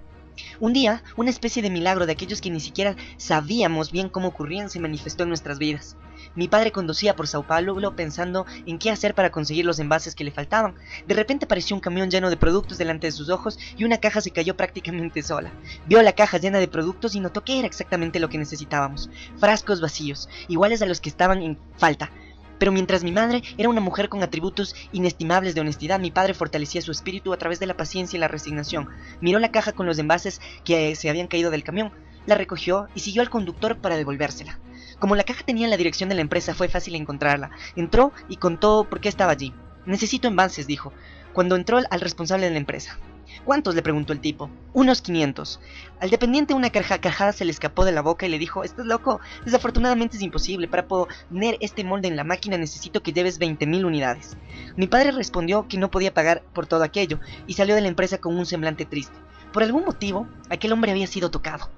Un día, una especie de milagro de aquellos que ni siquiera sabíamos bien cómo ocurrían se manifestó en nuestras vidas. Mi padre conducía por Sao Paulo pensando en qué hacer para conseguir los envases que le faltaban. De repente apareció un camión lleno de productos delante de sus ojos y una caja se cayó prácticamente sola. Vio la caja llena de productos y notó que era exactamente lo que necesitábamos: frascos vacíos, iguales a los que estaban en falta. Pero mientras mi madre era una mujer con atributos inestimables de honestidad, mi padre fortalecía su espíritu a través de la paciencia y la resignación. Miró la caja con los envases que se habían caído del camión, la recogió y siguió al conductor para devolvérsela. Como la caja tenía la dirección de la empresa, fue fácil encontrarla. Entró y contó por qué estaba allí. Necesito envases, dijo, cuando entró al responsable de la empresa. ¿Cuántos?, le preguntó el tipo. Unos 500. Al dependiente una carcajada se le escapó de la boca y le dijo: ¿estás loco? Desafortunadamente es imposible. Para poner este molde en la máquina necesito que lleves 20.000 unidades. Mi padre respondió que no podía pagar por todo aquello y salió de la empresa con un semblante triste. Por algún motivo, aquel hombre había sido tocado.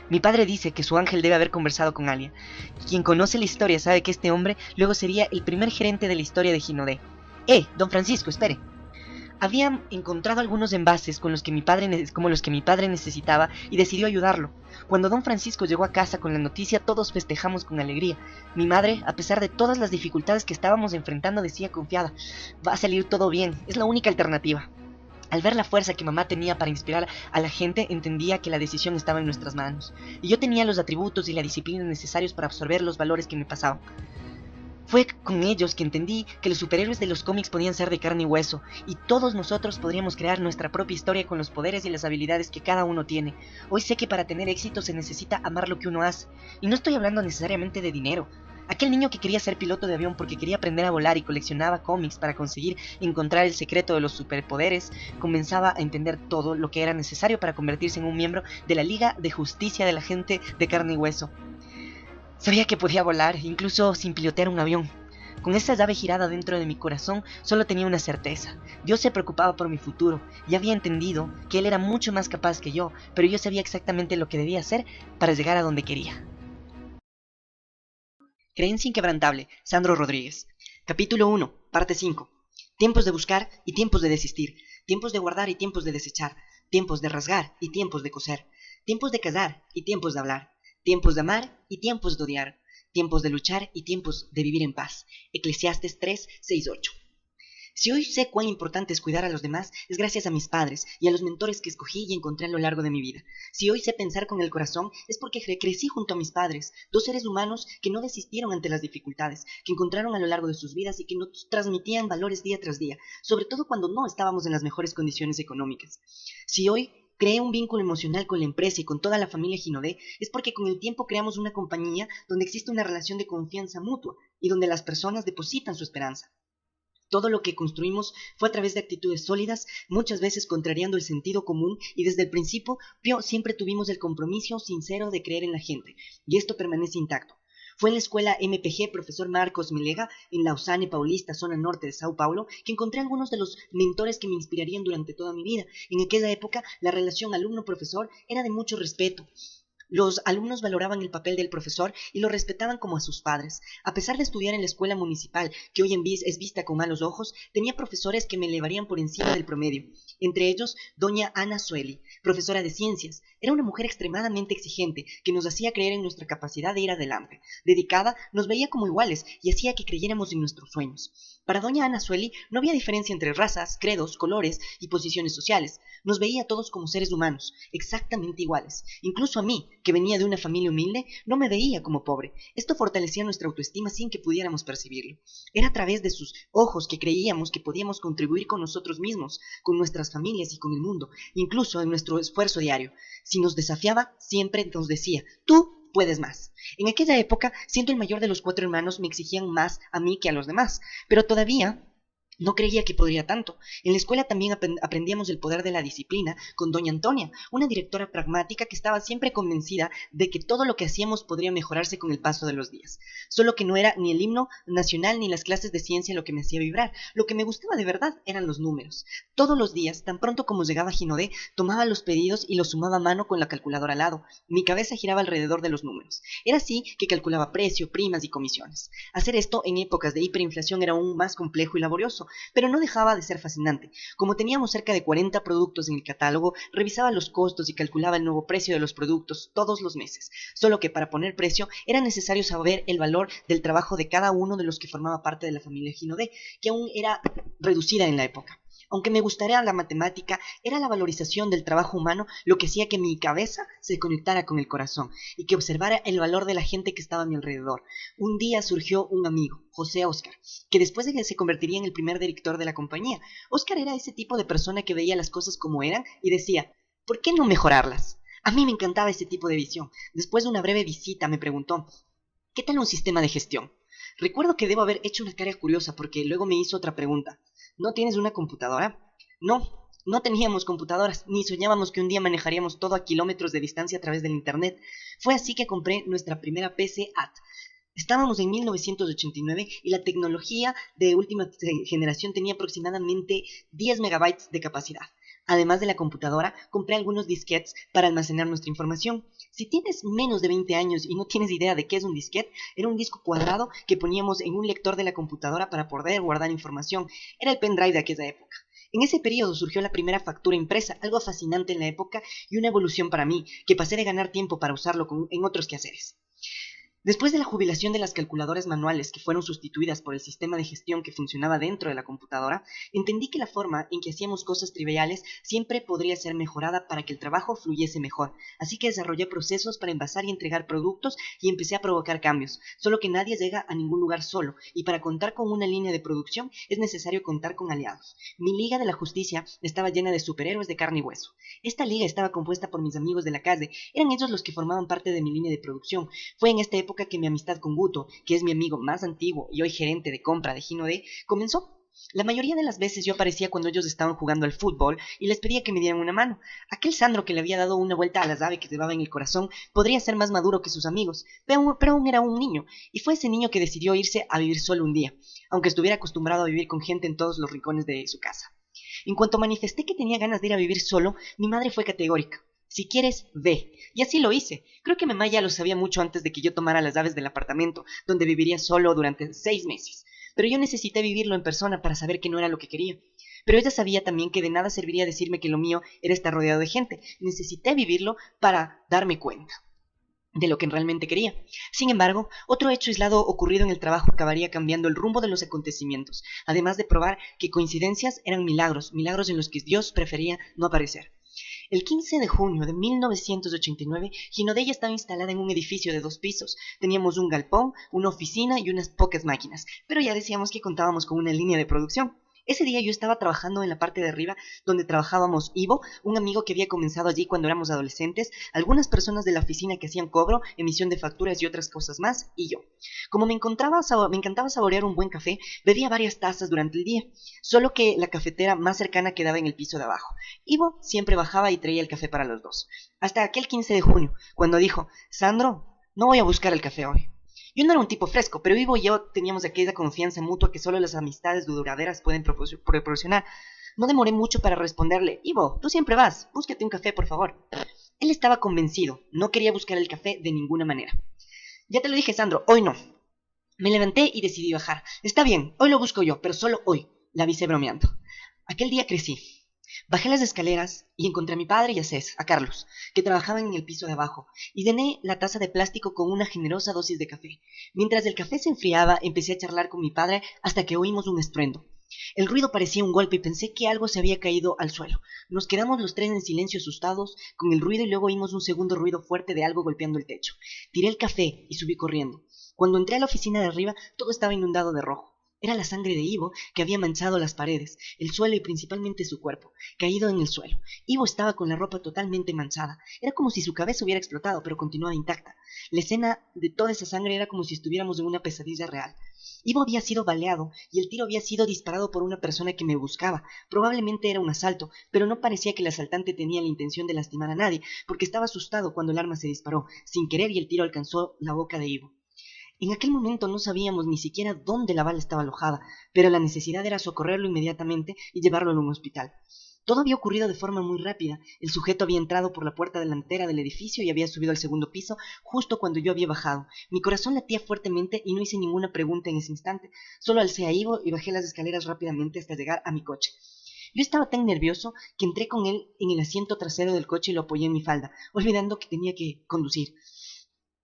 Mi padre dice que su ángel debe haber conversado con alguien. Quien conoce la historia sabe que este hombre luego sería el primer gerente de la historia de Ginodé. Don Francisco, espere. Había encontrado algunos envases como los que mi padre necesitaba y decidió ayudarlo. Cuando don Francisco llegó a casa con la noticia, todos festejamos con alegría. Mi madre, a pesar de todas las dificultades que estábamos enfrentando, decía confiada: va a salir todo bien, es la única alternativa. Al ver la fuerza que mamá tenía para inspirar a la gente, entendía que la decisión estaba en nuestras manos, y yo tenía los atributos y la disciplina necesarios para absorber los valores que me pasaban. Fue con ellos que entendí que los superhéroes de los cómics podían ser de carne y hueso, y todos nosotros podríamos crear nuestra propia historia con los poderes y las habilidades que cada uno tiene. Hoy sé que para tener éxito se necesita amar lo que uno hace, y no estoy hablando necesariamente de dinero. Aquel niño que quería ser piloto de avión porque quería aprender a volar y coleccionaba cómics para conseguir encontrar el secreto de los superpoderes, comenzaba a entender todo lo que era necesario para convertirse en un miembro de la Liga de Justicia de la gente de carne y hueso. Sabía que podía volar, incluso sin pilotear un avión. Con esa llave girada dentro de mi corazón, solo tenía una certeza: Dios se preocupaba por mi futuro, y había entendido que Él era mucho más capaz que yo, pero yo sabía exactamente lo que debía hacer para llegar a donde quería. Creencia inquebrantable, Sandro Rodríguez. Capítulo 1, parte 5. Tiempos de buscar y tiempos de desistir, tiempos de guardar y tiempos de desechar, tiempos de rasgar y tiempos de coser, tiempos de callar y tiempos de hablar, tiempos de amar y tiempos de odiar, tiempos de luchar y tiempos de vivir en paz. Eclesiastes 3, 6, 8. Si hoy sé cuán importante es cuidar a los demás, es gracias a mis padres y a los mentores que escogí y encontré a lo largo de mi vida. Si hoy sé pensar con el corazón, es porque crecí junto a mis padres, dos seres humanos que no desistieron ante las dificultades, que encontraron a lo largo de sus vidas y que nos transmitían valores día tras día, sobre todo cuando no estábamos en las mejores condiciones económicas. Si hoy creé un vínculo emocional con la empresa y con toda la familia Ginodé, es porque con el tiempo creamos una compañía donde existe una relación de confianza mutua y donde las personas depositan su esperanza. Todo lo que construimos fue a través de actitudes sólidas, muchas veces contrariando el sentido común, y desde el principio siempre tuvimos el compromiso sincero de creer en la gente, y esto permanece intacto. Fue en la escuela MPG Profesor Marcos Melega, en Lausanne Paulista, zona norte de Sao Paulo, que encontré algunos de los mentores que me inspirarían durante toda mi vida. En aquella época, la relación alumno-profesor era de mucho respeto. Los alumnos valoraban el papel del profesor y lo respetaban como a sus padres. A pesar de estudiar en la escuela municipal, que hoy es vista con malos ojos, tenía profesores que me elevarían por encima del promedio. Entre ellos, doña Ana Sueli, profesora de ciencias. Era una mujer extremadamente exigente, que nos hacía creer en nuestra capacidad de ir adelante. Dedicada, nos veía como iguales y hacía que creyéramos en nuestros sueños. Para doña Ana Sueli no había diferencia entre razas, credos, colores y posiciones sociales. Nos veía a todos como seres humanos, exactamente iguales. Incluso a mí, que venía de una familia humilde, no me veía como pobre. Esto fortalecía nuestra autoestima sin que pudiéramos percibirlo. Era a través de sus ojos que creíamos que podíamos contribuir con nosotros mismos, con nuestras familias y con el mundo, incluso en nuestro esfuerzo diario. Si nos desafiaba, siempre nos decía: tú puedes más. En aquella época, siendo el mayor de los 4 hermanos, me exigían más a mí que a los demás, pero todavía no creía que podría tanto. En la escuela también aprendíamos el poder de la disciplina con doña Antonia, una directora pragmática que estaba siempre convencida de que todo lo que hacíamos podría mejorarse con el paso de los días. Solo que no era ni el himno nacional ni las clases de ciencia lo que me hacía vibrar. Lo que me gustaba de verdad eran los números. Todos los días, tan pronto como llegaba Ginodé, tomaba los pedidos y los sumaba a mano con la calculadora al lado. Mi cabeza giraba alrededor de los números. Era así que calculaba precio, primas y comisiones. Hacer esto en épocas de hiperinflación era aún más complejo y laborioso, pero no dejaba de ser fascinante. Como teníamos cerca de 40 productos en el catálogo, revisaba los costos y calculaba el nuevo precio de los productos todos los meses. Solo que para poner precio era necesario saber el valor del trabajo de cada uno de los que formaba parte de la familia Ginodé, que aún era reducida en la época. Aunque me gustara la matemática, era la valorización del trabajo humano lo que hacía que mi cabeza se conectara con el corazón y que observara el valor de la gente que estaba a mi alrededor. Un día surgió un amigo, José Óscar, que después de que se convertiría en el primer director de la compañía. Óscar era ese tipo de persona que veía las cosas como eran y decía, ¿por qué no mejorarlas? A mí me encantaba ese tipo de visión. Después de una breve visita me preguntó, ¿qué tal un sistema de gestión? Recuerdo que debo haber hecho una cara curiosa porque luego me hizo otra pregunta. ¿No tienes una computadora? No, no teníamos computadoras, ni soñábamos que un día manejaríamos todo a kilómetros de distancia a través del internet. Fue así que compré nuestra primera PC AT. Estábamos en 1989 y la tecnología de última generación tenía aproximadamente 10 megabytes de capacidad. Además de la computadora, compré algunos disquetes para almacenar nuestra información. Si tienes menos de 20 años y no tienes idea de qué es un disquete, era un disco cuadrado que poníamos en un lector de la computadora para poder guardar información. Era el pendrive de aquella época. En ese periodo surgió la primera factura impresa, algo fascinante en la época y una evolución para mí, que pasé de ganar tiempo para usarlo en otros quehaceres. Después de la jubilación de las calculadoras manuales que fueron sustituidas por el sistema de gestión que funcionaba dentro de la computadora, entendí que la forma en que hacíamos cosas triviales siempre podría ser mejorada para que el trabajo fluyese mejor. Así que desarrollé procesos para envasar y entregar productos y empecé a provocar cambios. Solo que nadie llega a ningún lugar solo, y para contar con una línea de producción es necesario contar con aliados. Mi Liga de la Justicia estaba llena de superhéroes de carne y hueso. Esta liga estaba compuesta por mis amigos de la calle, eran ellos los que formaban parte de mi línea de producción. Fue en esta época que mi amistad con Guto, que es mi amigo más antiguo y hoy gerente de compra de Ginodé, comenzó. La mayoría de las veces yo aparecía cuando ellos estaban jugando al fútbol y les pedía que me dieran una mano. Aquel Sandro que le había dado una vuelta a las aves que llevaba en el corazón podría ser más maduro que sus amigos, pero aún era un niño, y fue ese niño que decidió irse a vivir solo un día, aunque estuviera acostumbrado a vivir con gente en todos los rincones de su casa. En cuanto manifesté que tenía ganas de ir a vivir solo, mi madre fue categórica. Si quieres, ve. Y así lo hice. Creo que mamá ya lo sabía mucho antes de que yo tomara las llaves del apartamento, donde viviría solo durante 6 meses. Pero yo necesité vivirlo en persona para saber que no era lo que quería. Pero ella sabía también que de nada serviría decirme que lo mío era estar rodeado de gente. Necesité vivirlo para darme cuenta de lo que realmente quería. Sin embargo, otro hecho aislado ocurrido en el trabajo acabaría cambiando el rumbo de los acontecimientos, además de probar que coincidencias eran milagros, milagros en los que Dios prefería no aparecer. El 15 de junio de 1989, Ginodé ya estaba instalada en un edificio de 2 pisos. Teníamos un galpón, una oficina y unas pocas máquinas, pero ya decíamos que contábamos con una línea de producción. Ese día yo estaba trabajando en la parte de arriba donde trabajábamos Ivo, un amigo que había comenzado allí cuando éramos adolescentes, algunas personas de la oficina que hacían cobro, emisión de facturas y otras cosas más, y yo. Como me encantaba saborear un buen café, bebía varias tazas durante el día, solo que la cafetera más cercana quedaba en el piso de abajo. Ivo siempre bajaba y traía el café para los dos. Hasta aquel 15 de junio, cuando dijo, Sandro, no voy a buscar el café hoy. Yo no era un tipo fresco, pero Ivo y yo teníamos aquella confianza mutua que solo las amistades duraderas pueden proporcionar. No demoré mucho para responderle, Ivo, tú siempre vas, búscate un café, por favor. Él estaba convencido, no quería buscar el café de ninguna manera. Ya te lo dije, Sandro, hoy no. Me levanté y decidí bajar. Está bien, hoy lo busco yo, pero solo hoy, le avisé bromeando. Aquel día crecí. Bajé las escaleras y encontré a mi padre y a Carlos, que trabajaban en el piso de abajo, y llené la taza de plástico con una generosa dosis de café. Mientras el café se enfriaba, empecé a charlar con mi padre hasta que oímos un estruendo. El ruido parecía un golpe y pensé que algo se había caído al suelo. Nos quedamos los tres en silencio asustados con el ruido y luego oímos un segundo ruido fuerte de algo golpeando el techo. Tiré el café y subí corriendo. Cuando entré a la oficina de arriba, todo estaba inundado de rojo. Era la sangre de Ivo que había manchado las paredes, el suelo y principalmente su cuerpo, caído en el suelo. Ivo estaba con la ropa totalmente manchada. Era como si su cabeza hubiera explotado, pero continuaba intacta. La escena de toda esa sangre era como si estuviéramos en una pesadilla real. Ivo había sido baleado y el tiro había sido disparado por una persona que me buscaba. Probablemente era un asalto, pero no parecía que el asaltante tenía la intención de lastimar a nadie, porque estaba asustado cuando el arma se disparó, sin querer, y el tiro alcanzó la boca de Ivo. En aquel momento no sabíamos ni siquiera dónde la bala estaba alojada, pero la necesidad era socorrerlo inmediatamente y llevarlo a un hospital. Todo había ocurrido de forma muy rápida. El sujeto había entrado por la puerta delantera del edificio y había subido al segundo piso justo cuando yo había bajado. Mi corazón latía fuertemente y no hice ninguna pregunta en ese instante. Solo alcé a Ivo y bajé las escaleras rápidamente hasta llegar a mi coche. Yo estaba tan nervioso que entré con él en el asiento trasero del coche y lo apoyé en mi falda, olvidando que tenía que conducir.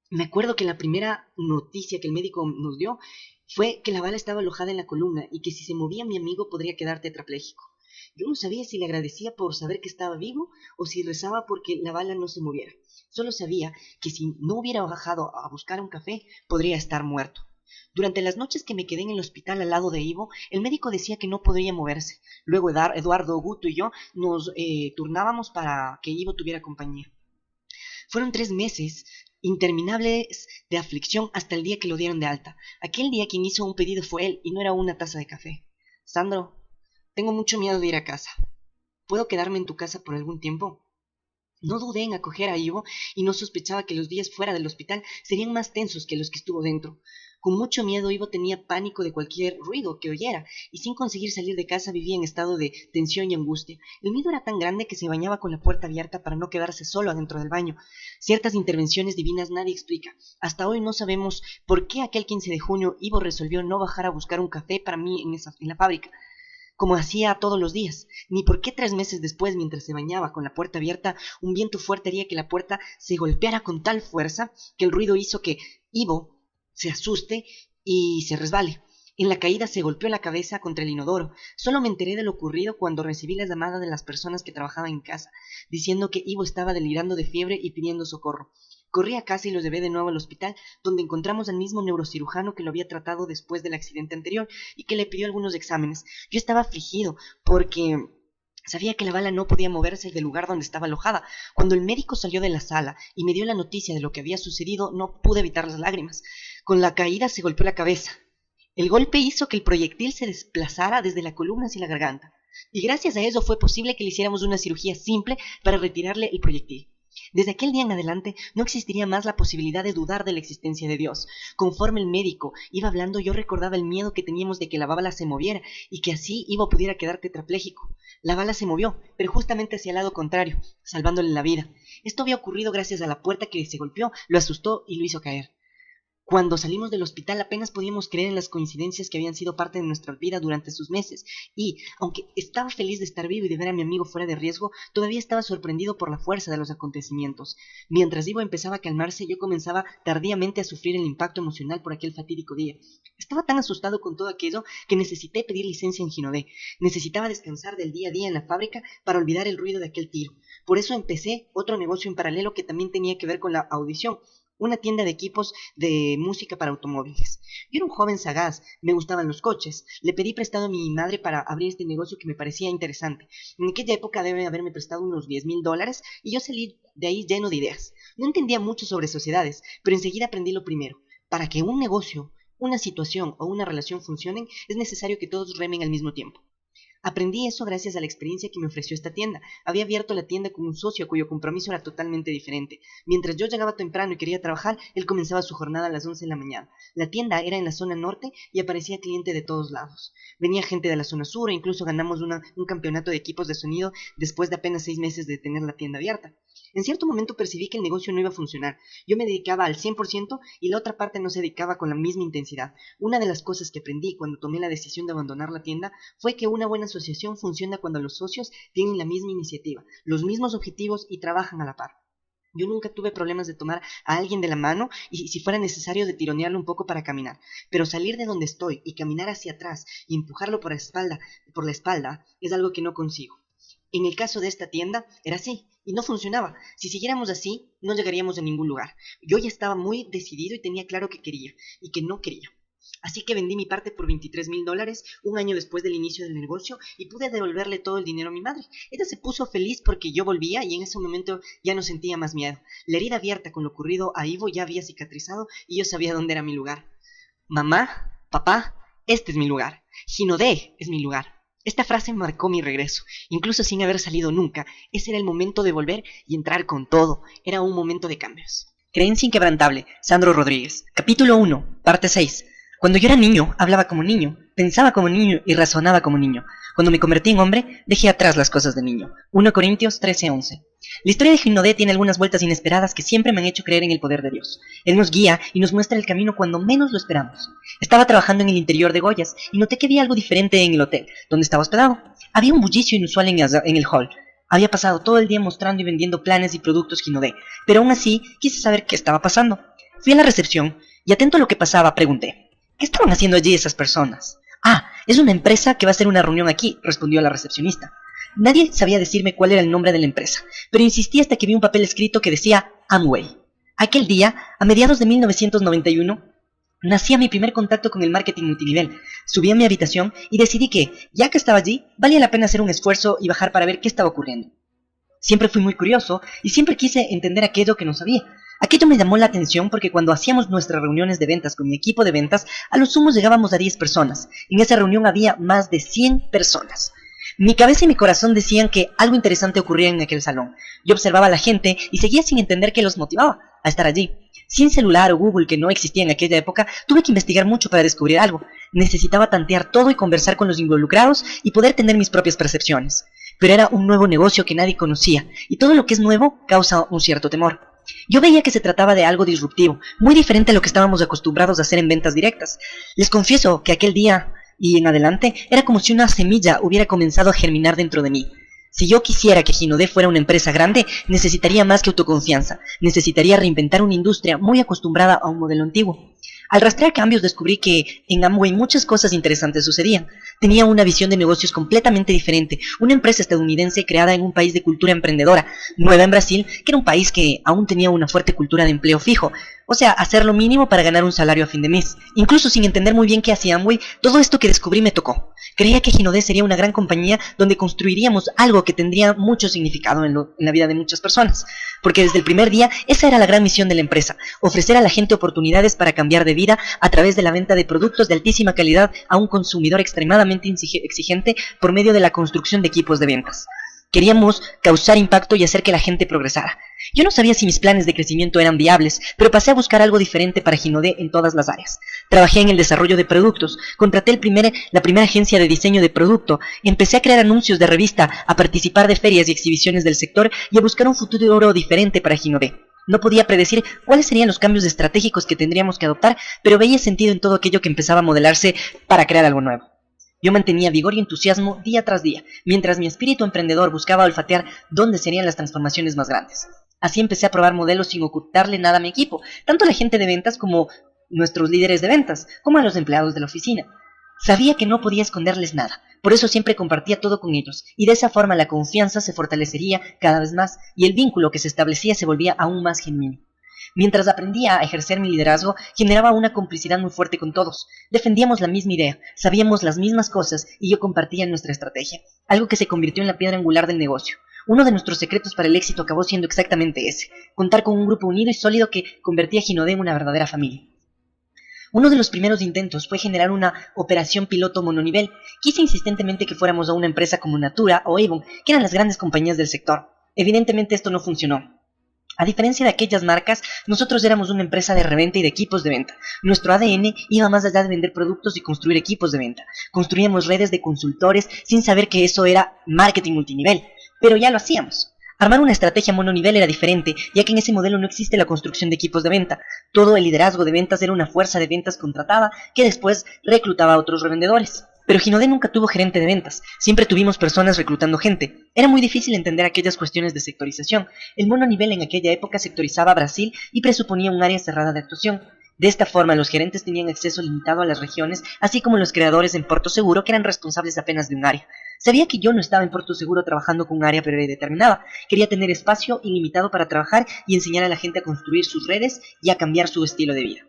Me acuerdo que la primera noticia que el médico nos dio fue que la bala estaba alojada en la columna y que si se movía mi amigo podría quedar tetrapléjico. Yo no sabía si le agradecía por saber que estaba vivo o si rezaba porque la bala no se moviera. Solo sabía que si no hubiera bajado a buscar un café, podría estar muerto. Durante las noches que me quedé en el hospital al lado de Ivo, el médico decía que no podría moverse. Luego Eduardo, Guto y yo nos turnábamos para que Ivo tuviera compañía. Fueron 3 meses interminables de aflicción hasta el día que lo dieron de alta. Aquel día quien hizo un pedido fue él y no era una taza de café. Sandro, tengo mucho miedo de ir a casa. ¿Puedo quedarme en tu casa por algún tiempo? No dudé en acoger a Ivo y no sospechaba que los días fuera del hospital serían más tensos que los que estuvo dentro. Con mucho miedo Ivo tenía pánico de cualquier ruido que oyera y sin conseguir salir de casa vivía en estado de tensión y angustia. El miedo era tan grande que se bañaba con la puerta abierta para no quedarse solo adentro del baño. Ciertas intervenciones divinas nadie explica. Hasta hoy no sabemos por qué aquel 15 de junio Ivo resolvió no bajar a buscar un café para mí en la fábrica, como hacía todos los días, ni por qué 3 meses después, mientras se bañaba con la puerta abierta, un viento fuerte haría que la puerta se golpeara con tal fuerza que el ruido hizo que Ivo se asuste y se resbale. En la caída se golpeó la cabeza contra el inodoro. Solo me enteré de lo ocurrido cuando recibí las llamadas de las personas que trabajaban en casa, diciendo que Ivo estaba delirando de fiebre y pidiendo socorro. Corrí a casa y lo llevé de nuevo al hospital, donde encontramos al mismo neurocirujano que lo había tratado después del accidente anterior y que le pidió algunos exámenes. Yo estaba afligido porque sabía que la bala no podía moverse del lugar donde estaba alojada. Cuando el médico salió de la sala y me dio la noticia de lo que había sucedido, no pude evitar las lágrimas. Con la caída se golpeó la cabeza. El golpe hizo que el proyectil se desplazara desde la columna hacia la garganta, y gracias a eso fue posible que le hiciéramos una cirugía simple para retirarle el proyectil. Desde aquel día en adelante no existiría más la posibilidad de dudar de la existencia de Dios. Conforme el médico iba hablando, yo recordaba el miedo que teníamos de que la bala se moviera y que así Ivo pudiera quedar tetrapléjico. La bala se movió, pero justamente hacia el lado contrario, salvándole la vida. Esto había ocurrido gracias a la puerta que se golpeó, lo asustó y lo hizo caer. Cuando salimos del hospital apenas podíamos creer en las coincidencias que habían sido parte de nuestra vida durante esos meses, y, aunque estaba feliz de estar vivo y de ver a mi amigo fuera de riesgo, todavía estaba sorprendido por la fuerza de los acontecimientos. Mientras Ivo empezaba a calmarse, yo comenzaba tardíamente a sufrir el impacto emocional por aquel fatídico día. Estaba tan asustado con todo aquello que necesité pedir licencia en Ginodé. Necesitaba descansar del día a día en la fábrica para olvidar el ruido de aquel tiro. Por eso empecé otro negocio en paralelo que también tenía que ver con la audición, una tienda de equipos de música para automóviles. Yo era un joven sagaz, me gustaban los coches. Le pedí prestado a mi madre para abrir este negocio que me parecía interesante. En aquella época debe haberme prestado unos $10,000 y yo salí de ahí lleno de ideas. No entendía mucho sobre sociedades, pero enseguida aprendí lo primero. Para que un negocio, una situación o una relación funcionen, es necesario que todos remen al mismo tiempo. Aprendí eso gracias a la experiencia que me ofreció esta tienda. Había abierto la tienda con un socio cuyo compromiso era totalmente diferente. Mientras yo llegaba temprano y quería trabajar, él comenzaba su jornada a las 11 de la mañana. La tienda era en la zona norte y aparecía cliente de todos lados. Venía gente de la zona sur e incluso ganamos un campeonato de equipos de sonido después de apenas 6 meses de tener la tienda abierta. En cierto momento percibí que el negocio no iba a funcionar. Yo me dedicaba al 100% y la otra parte no se dedicaba con la misma intensidad. Una de las cosas que aprendí cuando tomé la decisión de abandonar la tienda fue que una buena asociación funciona cuando los socios tienen la misma iniciativa, los mismos objetivos y trabajan a la par. Yo nunca tuve problemas de tomar a alguien de la mano y, si fuera necesario, de tironearlo un poco para caminar. Pero salir de donde estoy y caminar hacia atrás y empujarlo por la espalda es algo que no consigo. En el caso de esta tienda era así, y no funcionaba. Si siguiéramos así, no llegaríamos a ningún lugar. Yo ya estaba muy decidido y tenía claro que quería y que no quería. Así que vendí mi parte por $23,000 un año después del inicio del negocio y pude devolverle todo el dinero a mi madre. Ella se puso feliz porque yo volvía y en ese momento ya no sentía más miedo. La herida abierta con lo ocurrido a Ivo ya había cicatrizado y yo sabía dónde era mi lugar. Mamá, papá, este es mi lugar. Hinode es mi lugar. Esta frase marcó mi regreso, incluso sin haber salido nunca. Ese era el momento de volver y entrar con todo. Era un momento de cambios. Creencia inquebrantable, Sandro Rodríguez. Capítulo 1, parte 6. Cuando yo era niño, hablaba como niño, pensaba como niño y razonaba como niño. Cuando me convertí en hombre, dejé atrás las cosas de niño. 1 Corintios 13:11. La historia de Hinode tiene algunas vueltas inesperadas que siempre me han hecho creer en el poder de Dios. Él nos guía y nos muestra el camino cuando menos lo esperamos. Estaba trabajando en el interior de Goyas y noté que había algo diferente en el hotel, donde estaba hospedado. Había un bullicio inusual en el hall. Había pasado todo el día mostrando y vendiendo planes y productos Hinode, pero aún así quise saber qué estaba pasando. Fui a la recepción y atento a lo que pasaba pregunté: ¿qué estaban haciendo allí esas personas? Ah, es una empresa que va a hacer una reunión aquí, respondió la recepcionista. Nadie sabía decirme cuál era el nombre de la empresa, pero insistí hasta que vi un papel escrito que decía Amway. Aquel día, a mediados de 1991, nacía mi primer contacto con el marketing multinivel. Subí a mi habitación y decidí que, ya que estaba allí, valía la pena hacer un esfuerzo y bajar para ver qué estaba ocurriendo. Siempre fui muy curioso y siempre quise entender aquello que no sabía. Aquello me llamó la atención porque cuando hacíamos nuestras reuniones de ventas con mi equipo de ventas, a lo sumo llegábamos a 10 personas. En esa reunión había más de 100 personas. Mi cabeza y mi corazón decían que algo interesante ocurría en aquel salón. Yo observaba a la gente y seguía sin entender qué los motivaba a estar allí. Sin celular o Google, que no existía en aquella época, tuve que investigar mucho para descubrir algo. Necesitaba tantear todo y conversar con los involucrados y poder tener mis propias percepciones. Pero era un nuevo negocio que nadie conocía, y todo lo que es nuevo causa un cierto temor. Yo veía que se trataba de algo disruptivo, muy diferente a lo que estábamos acostumbrados a hacer en ventas directas. Les confieso que aquel día y en adelante era como si una semilla hubiera comenzado a germinar dentro de mí. Si yo quisiera que Hinode fuera una empresa grande, necesitaría más que autoconfianza. Necesitaría reinventar una industria muy acostumbrada a un modelo antiguo. Al rastrear cambios descubrí que en Amway muchas cosas interesantes sucedían. Tenía una visión de negocios completamente diferente, una empresa estadounidense creada en un país de cultura emprendedora, nueva en Brasil, que era un país que aún tenía una fuerte cultura de empleo fijo, o sea, hacer lo mínimo para ganar un salario a fin de mes. Incluso sin entender muy bien qué hacía Amway, todo esto que descubrí me tocó. Creía que Hinode sería una gran compañía donde construiríamos algo que tendría mucho significado en la vida de muchas personas, porque desde el primer día esa era la gran misión de la empresa, ofrecer a la gente oportunidades para cambiar de vida a través de la venta de productos de altísima calidad a un consumidor extremadamente exigente por medio de la construcción de equipos de ventas. Queríamos causar impacto y hacer que la gente progresara. Yo no sabía si mis planes de crecimiento eran viables, pero pasé a buscar algo diferente para Hinode en todas las áreas. Trabajé en el desarrollo de productos, contraté la primera agencia de diseño de producto, empecé a crear anuncios de revista, a participar de ferias y exhibiciones del sector y a buscar un futuro diferente para Hinode. No podía predecir cuáles serían los cambios estratégicos que tendríamos que adoptar, pero veía sentido en todo aquello que empezaba a modelarse para crear algo nuevo. Yo mantenía vigor y entusiasmo día tras día, mientras mi espíritu emprendedor buscaba olfatear dónde serían las transformaciones más grandes. Así empecé a probar modelos sin ocultarle nada a mi equipo, tanto a la gente de ventas como nuestros líderes de ventas, como a los empleados de la oficina. Sabía que no podía esconderles nada, por eso siempre compartía todo con ellos, y de esa forma la confianza se fortalecería cada vez más y el vínculo que se establecía se volvía aún más genuino. Mientras aprendía a ejercer mi liderazgo, generaba una complicidad muy fuerte con todos. Defendíamos la misma idea, sabíamos las mismas cosas y yo compartía nuestra estrategia, algo que se convirtió en la piedra angular del negocio. Uno de nuestros secretos para el éxito acabó siendo exactamente ese, contar con un grupo unido y sólido que convertía a Hinode en una verdadera familia. Uno de los primeros intentos fue generar una operación piloto mononivel. Quise insistentemente que fuéramos a una empresa como Natura o Avon, que eran las grandes compañías del sector. Evidentemente esto no funcionó. A diferencia de aquellas marcas, nosotros éramos una empresa de reventa y de equipos de venta. Nuestro ADN iba más allá de vender productos y construir equipos de venta. Construíamos redes de consultores sin saber que eso era marketing multinivel, pero ya lo hacíamos. Armar una estrategia mononivel era diferente, ya que en ese modelo no existe la construcción de equipos de venta. Todo el liderazgo de ventas era una fuerza de ventas contratada que después reclutaba a otros revendedores. Pero Hinode nunca tuvo gerente de ventas, siempre tuvimos personas reclutando gente. Era muy difícil entender aquellas cuestiones de sectorización. El mononivel en aquella época sectorizaba a Brasil y presuponía un área cerrada de actuación. De esta forma, los gerentes tenían acceso limitado a las regiones, así como los creadores en Porto Seguro, que eran responsables apenas de un área. Sabía que yo no estaba en Porto Seguro trabajando con un área predeterminada. Quería tener espacio ilimitado para trabajar y enseñar a la gente a construir sus redes y a cambiar su estilo de vida.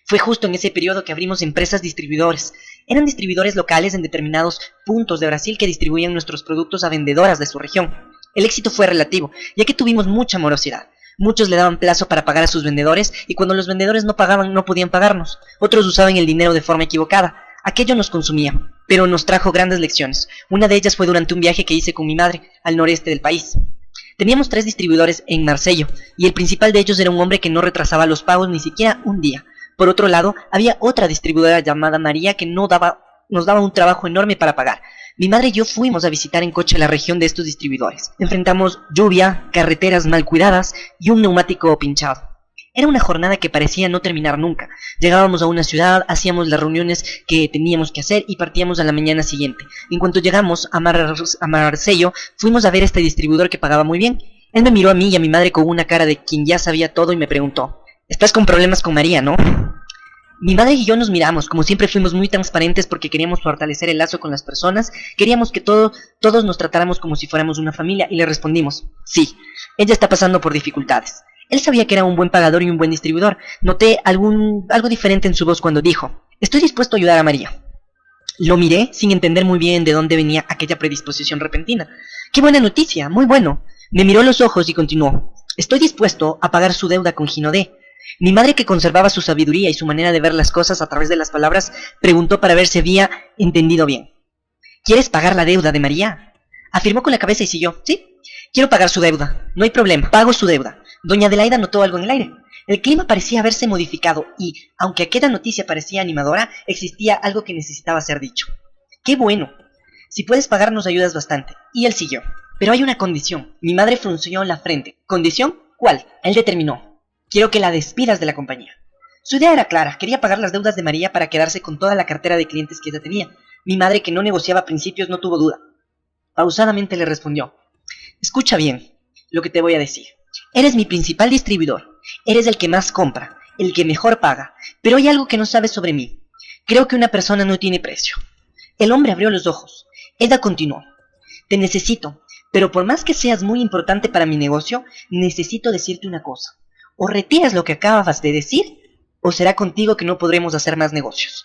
Fue justo en ese periodo que abrimos empresas distribuidores. Eran distribuidores locales en determinados puntos de Brasil que distribuían nuestros productos a vendedoras de su región. El éxito fue relativo, ya que tuvimos mucha morosidad. Muchos le daban plazo para pagar a sus vendedores y cuando los vendedores no pagaban no podían pagarnos. Otros usaban el dinero de forma equivocada. Aquello nos consumía, pero nos trajo grandes lecciones. Una de ellas fue durante un viaje que hice con mi madre al noreste del país. Teníamos 3 distribuidores en Marsello y el principal de ellos era un hombre que no retrasaba los pagos ni siquiera un día. Por otro lado, había otra distribuidora llamada María que nos daba un trabajo enorme para pagar. Mi madre y yo fuimos a visitar en coche la región de estos distribuidores. Enfrentamos lluvia, carreteras mal cuidadas y un neumático pinchado. Era una jornada que parecía no terminar nunca. Llegábamos a una ciudad, hacíamos las reuniones que teníamos que hacer y partíamos a la mañana siguiente. En cuanto llegamos a Marsello, fuimos a ver a este distribuidor que pagaba muy bien. Él me miró a mí y a mi madre con una cara de quien ya sabía todo y me preguntó: «Estás con problemas con María, ¿no?». Mi madre y yo nos miramos, como siempre fuimos muy transparentes porque queríamos fortalecer el lazo con las personas, queríamos que todos nos tratáramos como si fuéramos una familia y le respondimos: «Sí, ella está pasando por dificultades». Él sabía que era un buen pagador y un buen distribuidor. Noté algo diferente en su voz cuando dijo: «Estoy dispuesto a ayudar a María». Lo miré sin entender muy bien de dónde venía aquella predisposición repentina. «¡Qué buena noticia! ¡Muy bueno!». Me miró a los ojos y continuó: «Estoy dispuesto a pagar su deuda con Ginodé». Mi madre, que conservaba su sabiduría y su manera de ver las cosas a través de las palabras, preguntó para ver si había entendido bien. «¿Quieres pagar la deuda de María?». Afirmó con la cabeza y siguió: «Sí, quiero pagar su deuda. No hay problema, pago su deuda». Doña Adelaida notó algo en el aire. El clima parecía haberse modificado y, aunque aquella noticia parecía animadora, existía algo que necesitaba ser dicho. «¡Qué bueno! Si puedes pagar nos ayudas bastante». Y él siguió: «Pero hay una condición». Mi madre frunció la frente. «¿Condición? ¿Cuál?». Él determinó: «Quiero que la despidas de la compañía». Su idea era clara, quería pagar las deudas de María para quedarse con toda la cartera de clientes que ella tenía. Mi madre, que no negociaba principios, no tuvo duda. Pausadamente le respondió: «Escucha bien lo que te voy a decir. Eres mi principal distribuidor, eres el que más compra, el que mejor paga, pero hay algo que no sabes sobre mí. Creo que una persona no tiene precio». El hombre abrió los ojos. Ella continuó: «Te necesito, pero por más que seas muy importante para mi negocio, necesito decirte una cosa. O retiras lo que acabas de decir, o será contigo que no podremos hacer más negocios».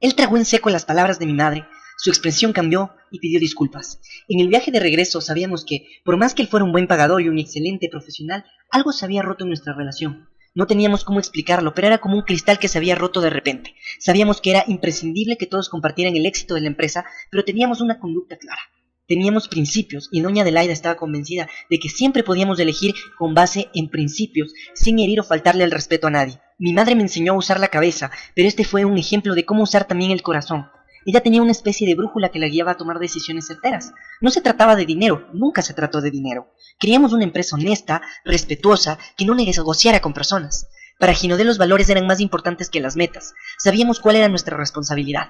Él tragó en seco las palabras de mi madre. Su expresión cambió y pidió disculpas. En el viaje de regreso sabíamos que, por más que él fuera un buen pagador y un excelente profesional, algo se había roto en nuestra relación. No teníamos cómo explicarlo, pero era como un cristal que se había roto de repente. Sabíamos que era imprescindible que todos compartieran el éxito de la empresa, pero teníamos una conducta clara. Teníamos principios y doña Adelaida estaba convencida de que siempre podíamos elegir con base en principios, sin herir o faltarle el respeto a nadie. Mi madre me enseñó a usar la cabeza, pero este fue un ejemplo de cómo usar también el corazón. Ella tenía una especie de brújula que la guiaba a tomar decisiones certeras. No se trataba de dinero, nunca se trató de dinero. Queríamos una empresa honesta, respetuosa, que no negociara con personas. Para Ginodé los valores eran más importantes que las metas. Sabíamos cuál era nuestra responsabilidad.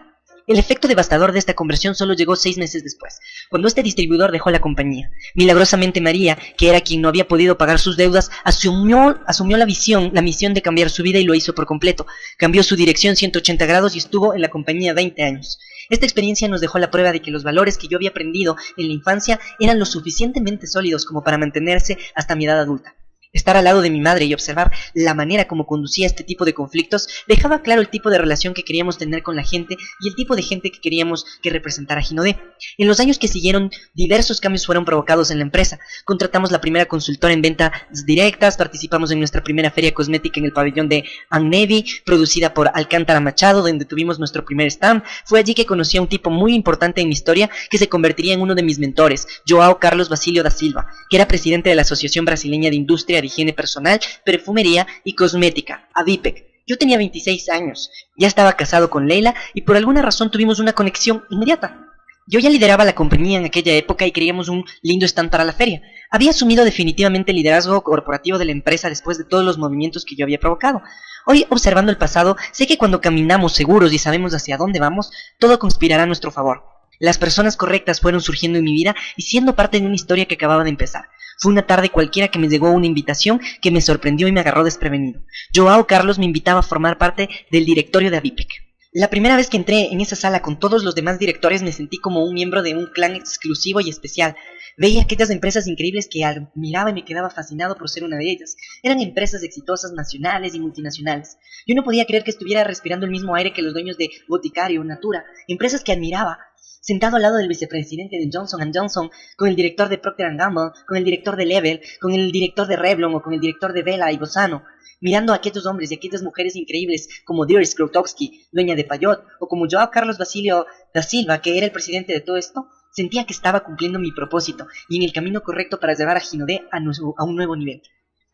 El efecto devastador de esta conversión solo llegó 6 meses después, cuando este distribuidor dejó la compañía. Milagrosamente María, que era quien no había podido pagar sus deudas, asumió la misión de cambiar su vida y lo hizo por completo. Cambió su dirección 180 grados y estuvo en la compañía 20 años. Esta experiencia nos dejó la prueba de que los valores que yo había aprendido en la infancia eran lo suficientemente sólidos como para mantenerse hasta mi edad adulta. Estar al lado de mi madre y observar la manera como conducía este tipo de conflictos dejaba claro el tipo de relación que queríamos tener con la gente y el tipo de gente que queríamos que representara Ginodé. En los años que siguieron, diversos cambios fueron provocados en la empresa. Contratamos la primera consultora en ventas directas, participamos en nuestra primera feria cosmética en el pabellón de Annevi, producida por Alcántara Machado, donde tuvimos nuestro primer stand. Fue allí que conocí a un tipo muy importante en mi historia que se convertiría en uno de mis mentores, Joao Carlos Basilio da Silva, que era presidente de la Asociación Brasileña de Industria de Higiene Personal, Perfumería y Cosmética, ABIPEC. Yo tenía 26 años, ya estaba casado con Leila y por alguna razón tuvimos una conexión inmediata. Yo ya lideraba la compañía en aquella época y queríamos un lindo stand para la feria. Había asumido definitivamente el liderazgo corporativo de la empresa después de todos los movimientos que yo había provocado. Hoy, observando el pasado, sé que cuando caminamos seguros y sabemos hacia dónde vamos, todo conspirará a nuestro favor. Las personas correctas fueron surgiendo en mi vida y siendo parte de una historia que acababa de empezar. Fue una tarde cualquiera que me llegó una invitación que me sorprendió y me agarró desprevenido. Joao Carlos me invitaba a formar parte del directorio de ABIPEC. La primera vez que entré en esa sala con todos los demás directores me sentí como un miembro de un clan exclusivo y especial. Veía aquellas empresas increíbles que admiraba y me quedaba fascinado por ser una de ellas. Eran empresas exitosas nacionales y multinacionales. Yo no podía creer que estuviera respirando el mismo aire que los dueños de Boticario o Natura, empresas que admiraba. Sentado al lado del vicepresidente de Johnson Johnson, con el director de Procter Gamble, con el director de Level, con el director de Revlon o con el director de Bella y Bosano, mirando a aquellos hombres y aquellas mujeres increíbles como Doris Grotowski, dueña de Payot, o como Joao Carlos Basilio da Silva, que era el presidente de todo esto, sentía que estaba cumpliendo mi propósito y en el camino correcto para llevar a Ginodé a un nuevo nivel.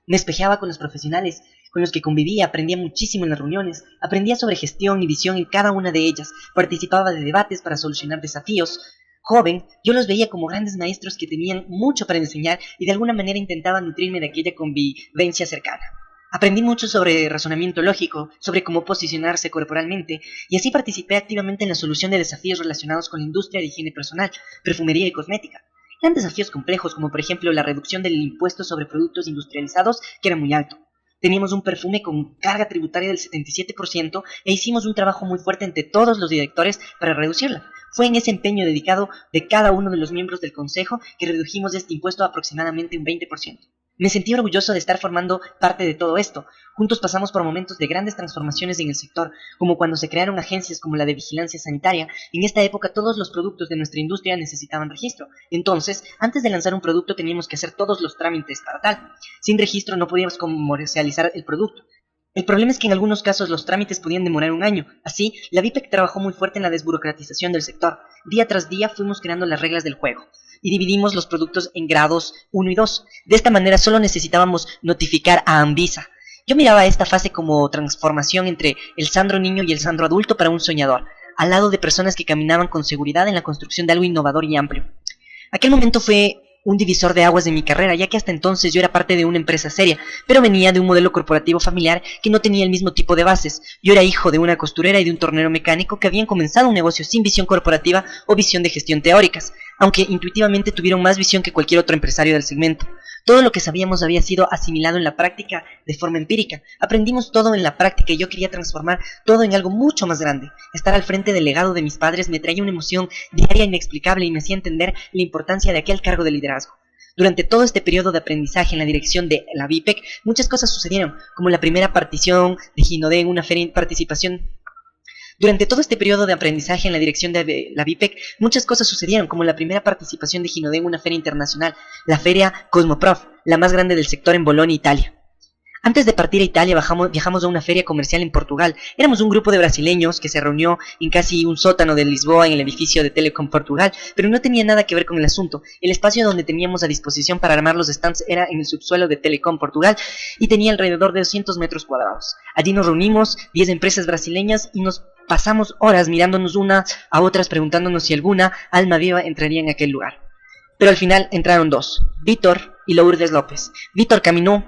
Me espejeaba con los profesionales con los que convivía, aprendía muchísimo en las reuniones, aprendía sobre gestión y visión en cada una de ellas, participaba de debates para solucionar desafíos. Joven, yo los veía como grandes maestros que tenían mucho para enseñar y de alguna manera intentaba nutrirme de aquella convivencia cercana. Aprendí mucho sobre razonamiento lógico, sobre cómo posicionarse corporalmente, y así participé activamente en la solución de desafíos relacionados con la industria de higiene personal, perfumería y cosmética. Eran desafíos complejos como por ejemplo la reducción del impuesto sobre productos industrializados, que era muy alto. Teníamos un perfume con carga tributaria del 77% e hicimos un trabajo muy fuerte entre todos los directores para reducirla. Fue en ese empeño dedicado de cada uno de los miembros del consejo que redujimos este impuesto a aproximadamente un 20%. Me sentí orgulloso de estar formando parte de todo esto. Juntos pasamos por momentos de grandes transformaciones en el sector, como cuando se crearon agencias como la de vigilancia sanitaria. En esta época todos los productos de nuestra industria necesitaban registro. Entonces, antes de lanzar un producto teníamos que hacer todos los trámites para tal. Sin registro no podíamos comercializar el producto. El problema es que en algunos casos los trámites podían demorar un año. Así, la VIPEC trabajó muy fuerte en la desburocratización del sector. Día tras día fuimos creando las reglas del juego y dividimos los productos en grados 1 y 2. De esta manera solo necesitábamos notificar a Anvisa. Yo miraba esta fase como transformación entre el Sandro niño y el Sandro adulto para un soñador, al lado de personas que caminaban con seguridad en la construcción de algo innovador y amplio. Aquel momento fue un divisor de aguas de mi carrera, ya que hasta entonces yo era parte de una empresa seria, pero venía de un modelo corporativo familiar que no tenía el mismo tipo de bases. Yo era hijo de una costurera y de un tornero mecánico que habían comenzado un negocio sin visión corporativa o visión de gestión teóricas, aunque intuitivamente tuvieron más visión que cualquier otro empresario del segmento. Todo lo que sabíamos había sido asimilado en la práctica de forma empírica. Aprendimos todo en la práctica y yo quería transformar todo en algo mucho más grande. Estar al frente del legado de mis padres me traía una emoción diaria inexplicable y me hacía entender la importancia de aquel cargo de liderazgo. Durante todo este periodo de aprendizaje en la dirección de la VIPEC, muchas cosas sucedieron, como la primera partición de Ginodé en una feria de participación. Durante todo este periodo de aprendizaje en la dirección de la VIPEC, muchas cosas sucedieron, como la primera participación de Ginodé en una feria internacional, la feria Cosmoprof, la más grande del sector en Bolonia, Italia. Antes de partir a Italia viajamos a una feria comercial en Portugal. Éramos un grupo de brasileños que se reunió en casi un sótano de Lisboa en el edificio de Telecom Portugal, pero no tenía nada que ver con el asunto. El espacio donde teníamos a disposición para armar los stands era en el subsuelo de Telecom Portugal y tenía alrededor de 200 metros cuadrados. Allí nos reunimos 10 empresas brasileñas y nos pasamos horas mirándonos unas a otras preguntándonos si alguna alma viva entraría en aquel lugar. Pero al final entraron dos, Víctor y Lourdes López. Víctor caminó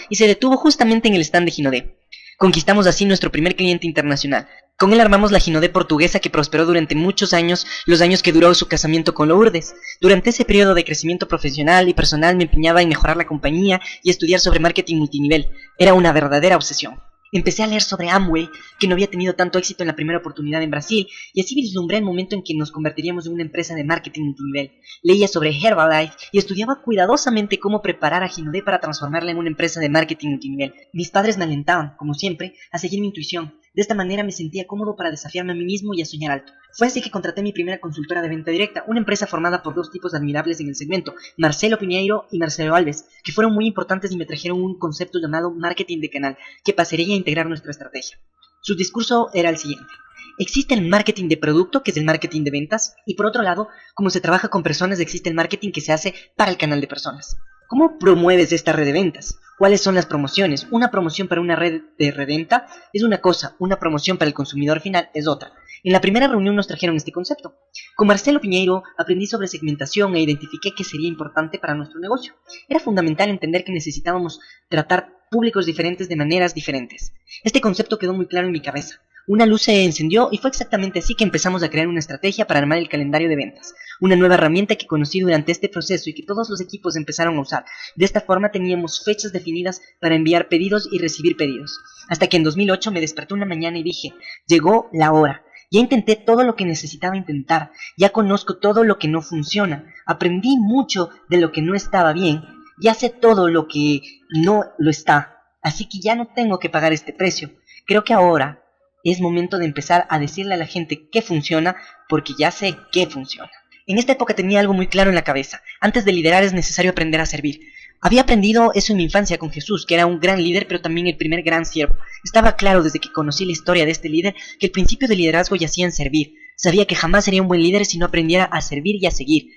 y se detuvo justamente en el stand de Ginodé. Conquistamos así nuestro primer cliente internacional. Con él armamos la Ginodé portuguesa que prosperó durante muchos años, los años que duró su casamiento con Lourdes. Durante ese periodo de crecimiento profesional y personal me empeñaba en mejorar la compañía y estudiar sobre marketing multinivel. Era una verdadera obsesión. Empecé a leer sobre Amway, que no había tenido tanto éxito en la primera oportunidad en Brasil, y así vislumbré el momento en que nos convertiríamos en una empresa de marketing multinivel. Leía sobre Herbalife y estudiaba cuidadosamente cómo preparar a Ginodé para transformarla en una empresa de marketing multinivel. Mis padres me alentaban, como siempre, a seguir mi intuición. De esta manera me sentía cómodo para desafiarme a mí mismo y a soñar alto. Fue así que contraté mi primera consultora de venta directa, una empresa formada por dos tipos admirables en el segmento, Marcelo Piñeiro y Marcelo Alves, que fueron muy importantes y me trajeron un concepto llamado marketing de canal, que pasaría a integrar nuestra estrategia. Su discurso era el siguiente: existe el marketing de producto, que es el marketing de ventas, y por otro lado, como se trabaja con personas, existe el marketing que se hace para el canal de personas. ¿Cómo promueves esta red de ventas? ¿Cuáles son las promociones? Una promoción para una red de reventa es una cosa, una promoción para el consumidor final es otra. En la primera reunión nos trajeron este concepto. Con Marcelo Piñeiro aprendí sobre segmentación e identifiqué que sería importante para nuestro negocio. Era fundamental entender que necesitábamos tratar públicos diferentes de maneras diferentes. Este concepto quedó muy claro en mi cabeza. Una luz se encendió y fue exactamente así que empezamos a crear una estrategia para armar el calendario de ventas. Una nueva herramienta que conocí durante este proceso y que todos los equipos empezaron a usar. De esta forma teníamos fechas definidas para enviar pedidos y recibir pedidos. Hasta que en 2008 me desperté una mañana y dije, llegó la hora. Ya intenté todo lo que necesitaba intentar, ya conozco todo lo que no funciona, aprendí mucho de lo que no estaba bien, ya sé todo lo que no lo está, así que ya no tengo que pagar este precio. Creo que ahora es momento de empezar a decirle a la gente qué funciona, porque ya sé qué funciona. En esta época tenía algo muy claro en la cabeza. Antes de liderar es necesario aprender a servir. Había aprendido eso en mi infancia con Jesús, que era un gran líder, pero también el primer gran siervo. Estaba claro desde que conocí la historia de este líder que el principio del liderazgo yacía en servir. Sabía que jamás sería un buen líder si no aprendiera a servir y a seguir.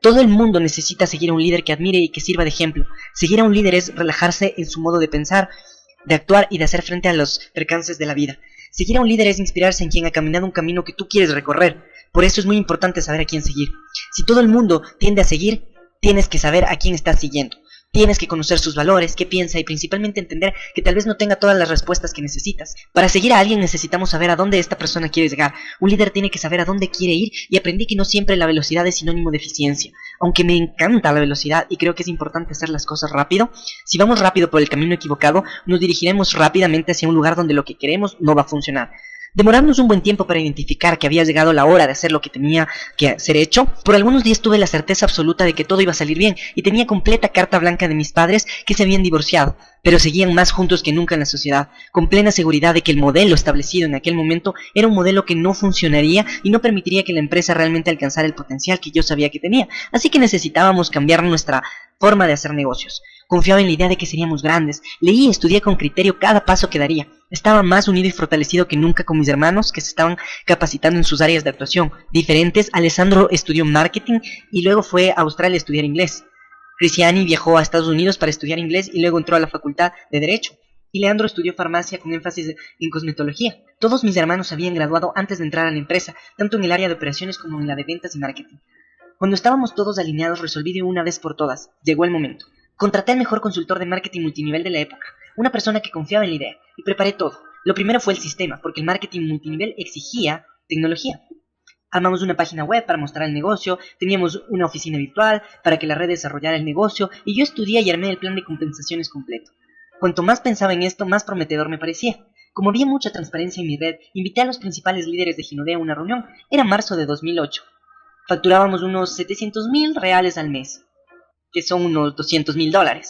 Todo el mundo necesita seguir a un líder que admire y que sirva de ejemplo. Seguir a un líder es relajarse en su modo de pensar, de actuar y de hacer frente a los percances de la vida. Seguir a un líder es inspirarse en quien ha caminado un camino que tú quieres recorrer. Por eso es muy importante saber a quién seguir. Si todo el mundo tiende a seguir, tienes que saber a quién estás siguiendo. Tienes que conocer sus valores, qué piensa y principalmente entender que tal vez no tenga todas las respuestas que necesitas. Para seguir a alguien necesitamos saber a dónde esta persona quiere llegar. Un líder tiene que saber a dónde quiere ir y aprendí que no siempre la velocidad es sinónimo de eficiencia. Aunque me encanta la velocidad y creo que es importante hacer las cosas rápido, si vamos rápido por el camino equivocado, nos dirigiremos rápidamente hacia un lugar donde lo que queremos no va a funcionar. Demorarnos un buen tiempo para identificar que había llegado la hora de hacer lo que tenía que ser hecho. Por algunos días tuve la certeza absoluta de que todo iba a salir bien y tenía completa carta blanca de mis padres que se habían divorciado, pero seguían más juntos que nunca en la sociedad, con plena seguridad de que el modelo establecido en aquel momento era un modelo que no funcionaría y no permitiría que la empresa realmente alcanzara el potencial que yo sabía que tenía, así que necesitábamos cambiar nuestra forma de hacer negocios. Confiaba en la idea de que seríamos grandes, leí y estudié con criterio cada paso que daría. Estaba más unido y fortalecido que nunca con mis hermanos que se estaban capacitando en sus áreas de actuación diferentes. Alessandro estudió marketing y luego fue a Australia a estudiar inglés. Cristiani viajó a Estados Unidos para estudiar inglés y luego entró a la facultad de Derecho. Y Leandro estudió farmacia con énfasis en cosmetología. Todos mis hermanos habían graduado antes de entrar a la empresa, tanto en el área de operaciones como en la de ventas y marketing. Cuando estábamos todos alineados resolví de una vez por todas. Llegó el momento. Contraté al mejor consultor de marketing multinivel de la época, una persona que confiaba en la idea, y preparé todo. Lo primero fue el sistema, porque el marketing multinivel exigía tecnología. Armamos una página web para mostrar el negocio, teníamos una oficina virtual para que la red desarrollara el negocio, y yo estudié y armé el plan de compensaciones completo. Cuanto más pensaba en esto, más prometedor me parecía. Como había mucha transparencia en mi red, invité a los principales líderes de Ginodé a una reunión. Era marzo de 2008. Facturábamos unos 700,000 reales al mes, que son unos $200,000.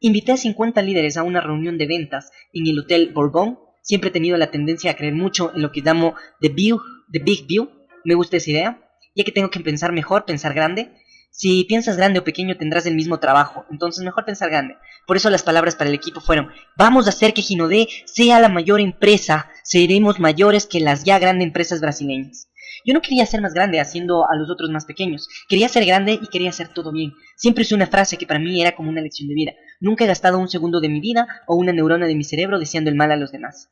Invité a 50 líderes a una reunión de ventas en el Hotel Bourbon. Siempre he tenido la tendencia a creer mucho en lo que llamo The Big View. Me gusta esa idea, ya que tengo que pensar mejor, pensar grande. Si piensas grande o pequeño tendrás el mismo trabajo, entonces mejor pensar grande. Por eso las palabras para el equipo fueron: vamos a hacer que Ginodé sea la mayor empresa, seremos mayores que las ya grandes empresas brasileñas. Yo no quería ser más grande haciendo a los otros más pequeños. Quería ser grande y quería hacer todo bien. Siempre usé una frase que para mí era como una lección de vida. Nunca he gastado un segundo de mi vida o una neurona de mi cerebro deseando el mal a los demás.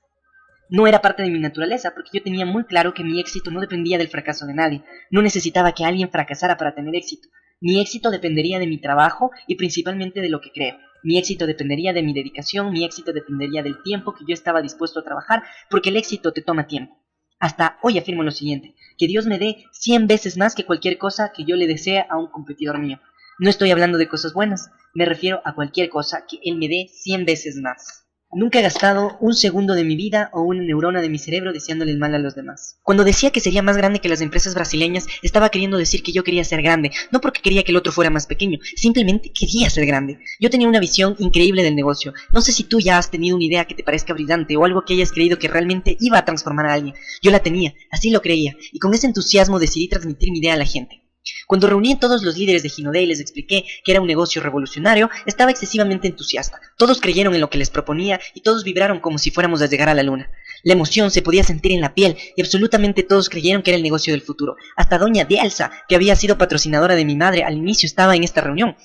No era parte de mi naturaleza porque yo tenía muy claro que mi éxito no dependía del fracaso de nadie. No necesitaba que alguien fracasara para tener éxito. Mi éxito dependería de mi trabajo y principalmente de lo que creo. Mi éxito dependería de mi dedicación, mi éxito dependería del tiempo que yo estaba dispuesto a trabajar, porque el éxito te toma tiempo. Hasta hoy afirmo lo siguiente: que Dios me dé 100 veces más que cualquier cosa que yo le desee a un competidor mío. No estoy hablando de cosas buenas, me refiero a cualquier cosa que Él me dé 100 veces más. Nunca he gastado un segundo de mi vida o una neurona de mi cerebro deseándole el mal a los demás. Cuando decía que sería más grande que las empresas brasileñas, estaba queriendo decir que yo quería ser grande, no porque quería que el otro fuera más pequeño, simplemente quería ser grande. Yo tenía una visión increíble del negocio. No sé si tú ya has tenido una idea que te parezca brillante o algo que hayas creído que realmente iba a transformar a alguien. Yo la tenía, así lo creía, y con ese entusiasmo decidí transmitir mi idea a la gente. Cuando reuní a todos los líderes de Ginodé y les expliqué que era un negocio revolucionario, estaba excesivamente entusiasta. Todos creyeron en lo que les proponía y todos vibraron como si fuéramos a llegar a la luna. La emoción se podía sentir en la piel y absolutamente todos creyeron que era el negocio del futuro. Hasta doña Dielsa, que había sido patrocinadora de mi madre, al inicio estaba en esta reunión.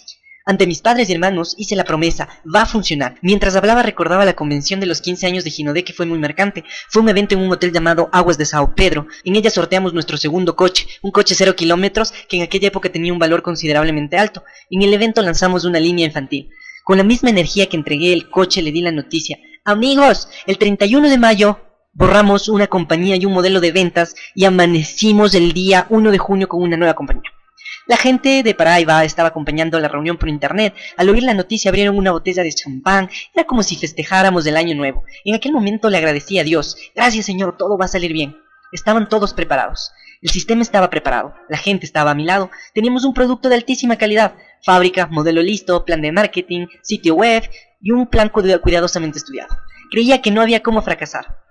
Ante mis padres y hermanos hice la promesa: va a funcionar. Mientras hablaba recordaba la convención de los 15 años de Ginodé, que fue muy marcante. Fue un evento en un hotel llamado Aguas de Sao Pedro. En ella sorteamos nuestro segundo coche, un coche 0 kilómetros que en aquella época tenía un valor considerablemente alto. En el evento lanzamos una línea infantil. Con la misma energía que entregué el coche le di la noticia: amigos, el 31 de mayo Borramos una compañía y un modelo de ventas y amanecimos el día 1 de junio con una nueva compañía. La gente de Paraiba estaba acompañando la reunión por internet. Al oír la noticia abrieron una botella de champán. Era como si festejáramos el año nuevo. En aquel momento le agradecí a Dios. Gracias, Señor, todo va a salir bien. Estaban todos preparados. El sistema estaba preparado. La gente estaba a mi lado. Teníamos un producto de altísima calidad. Fábrica, modelo listo, plan de marketing, sitio web y un plan cuidadosamente estudiado. Creía que no había cómo fracasar.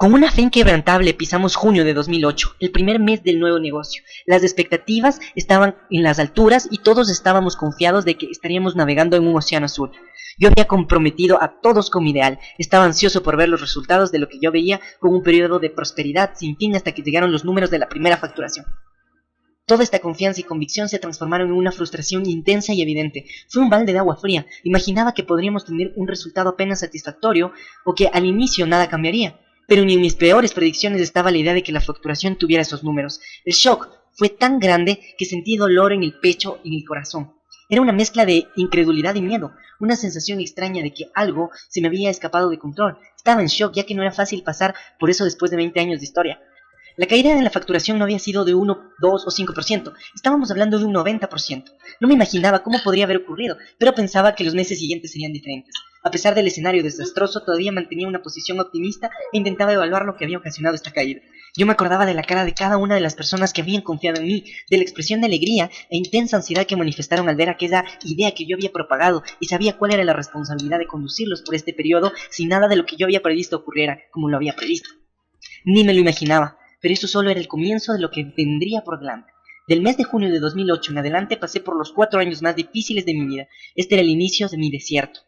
Con una fe inquebrantable pisamos junio de 2008, el primer mes del nuevo negocio. Las expectativas estaban en las alturas y todos estábamos confiados de que estaríamos navegando en un océano azul. Yo había comprometido a todos con mi ideal. Estaba ansioso por ver los resultados de lo que yo veía como un periodo de prosperidad sin fin hasta que llegaron los números de la primera facturación. Toda esta confianza y convicción se transformaron en una frustración intensa y evidente. Fue un balde de agua fría. Imaginaba que podríamos tener un resultado apenas satisfactorio o que al inicio nada cambiaría. Pero ni en mis peores predicciones estaba la idea de que la facturación tuviera esos números. El shock fue tan grande que sentí dolor en el pecho y en el corazón. Era una mezcla de incredulidad y miedo, una sensación extraña de que algo se me había escapado de control. Estaba en shock ya que no era fácil pasar por eso después de 20 años de historia. La caída en la facturación no había sido de 1, 2 o 5%, estábamos hablando de un 90%. No me imaginaba cómo podría haber ocurrido, pero pensaba que los meses siguientes serían diferentes. A pesar del escenario desastroso, todavía mantenía una posición optimista e intentaba evaluar lo que había ocasionado esta caída. Yo me acordaba de la cara de cada una de las personas que habían confiado en mí, de la expresión de alegría e intensa ansiedad que manifestaron al ver aquella idea que yo había propagado, y sabía cuál era la responsabilidad de conducirlos por este periodo si nada de lo que yo había previsto ocurriera como lo había previsto. Ni me lo imaginaba, pero eso solo era el comienzo de lo que vendría por delante. Del mes de junio de 2008 en adelante pasé por los 4 años más difíciles de mi vida. Este era el inicio de mi desierto.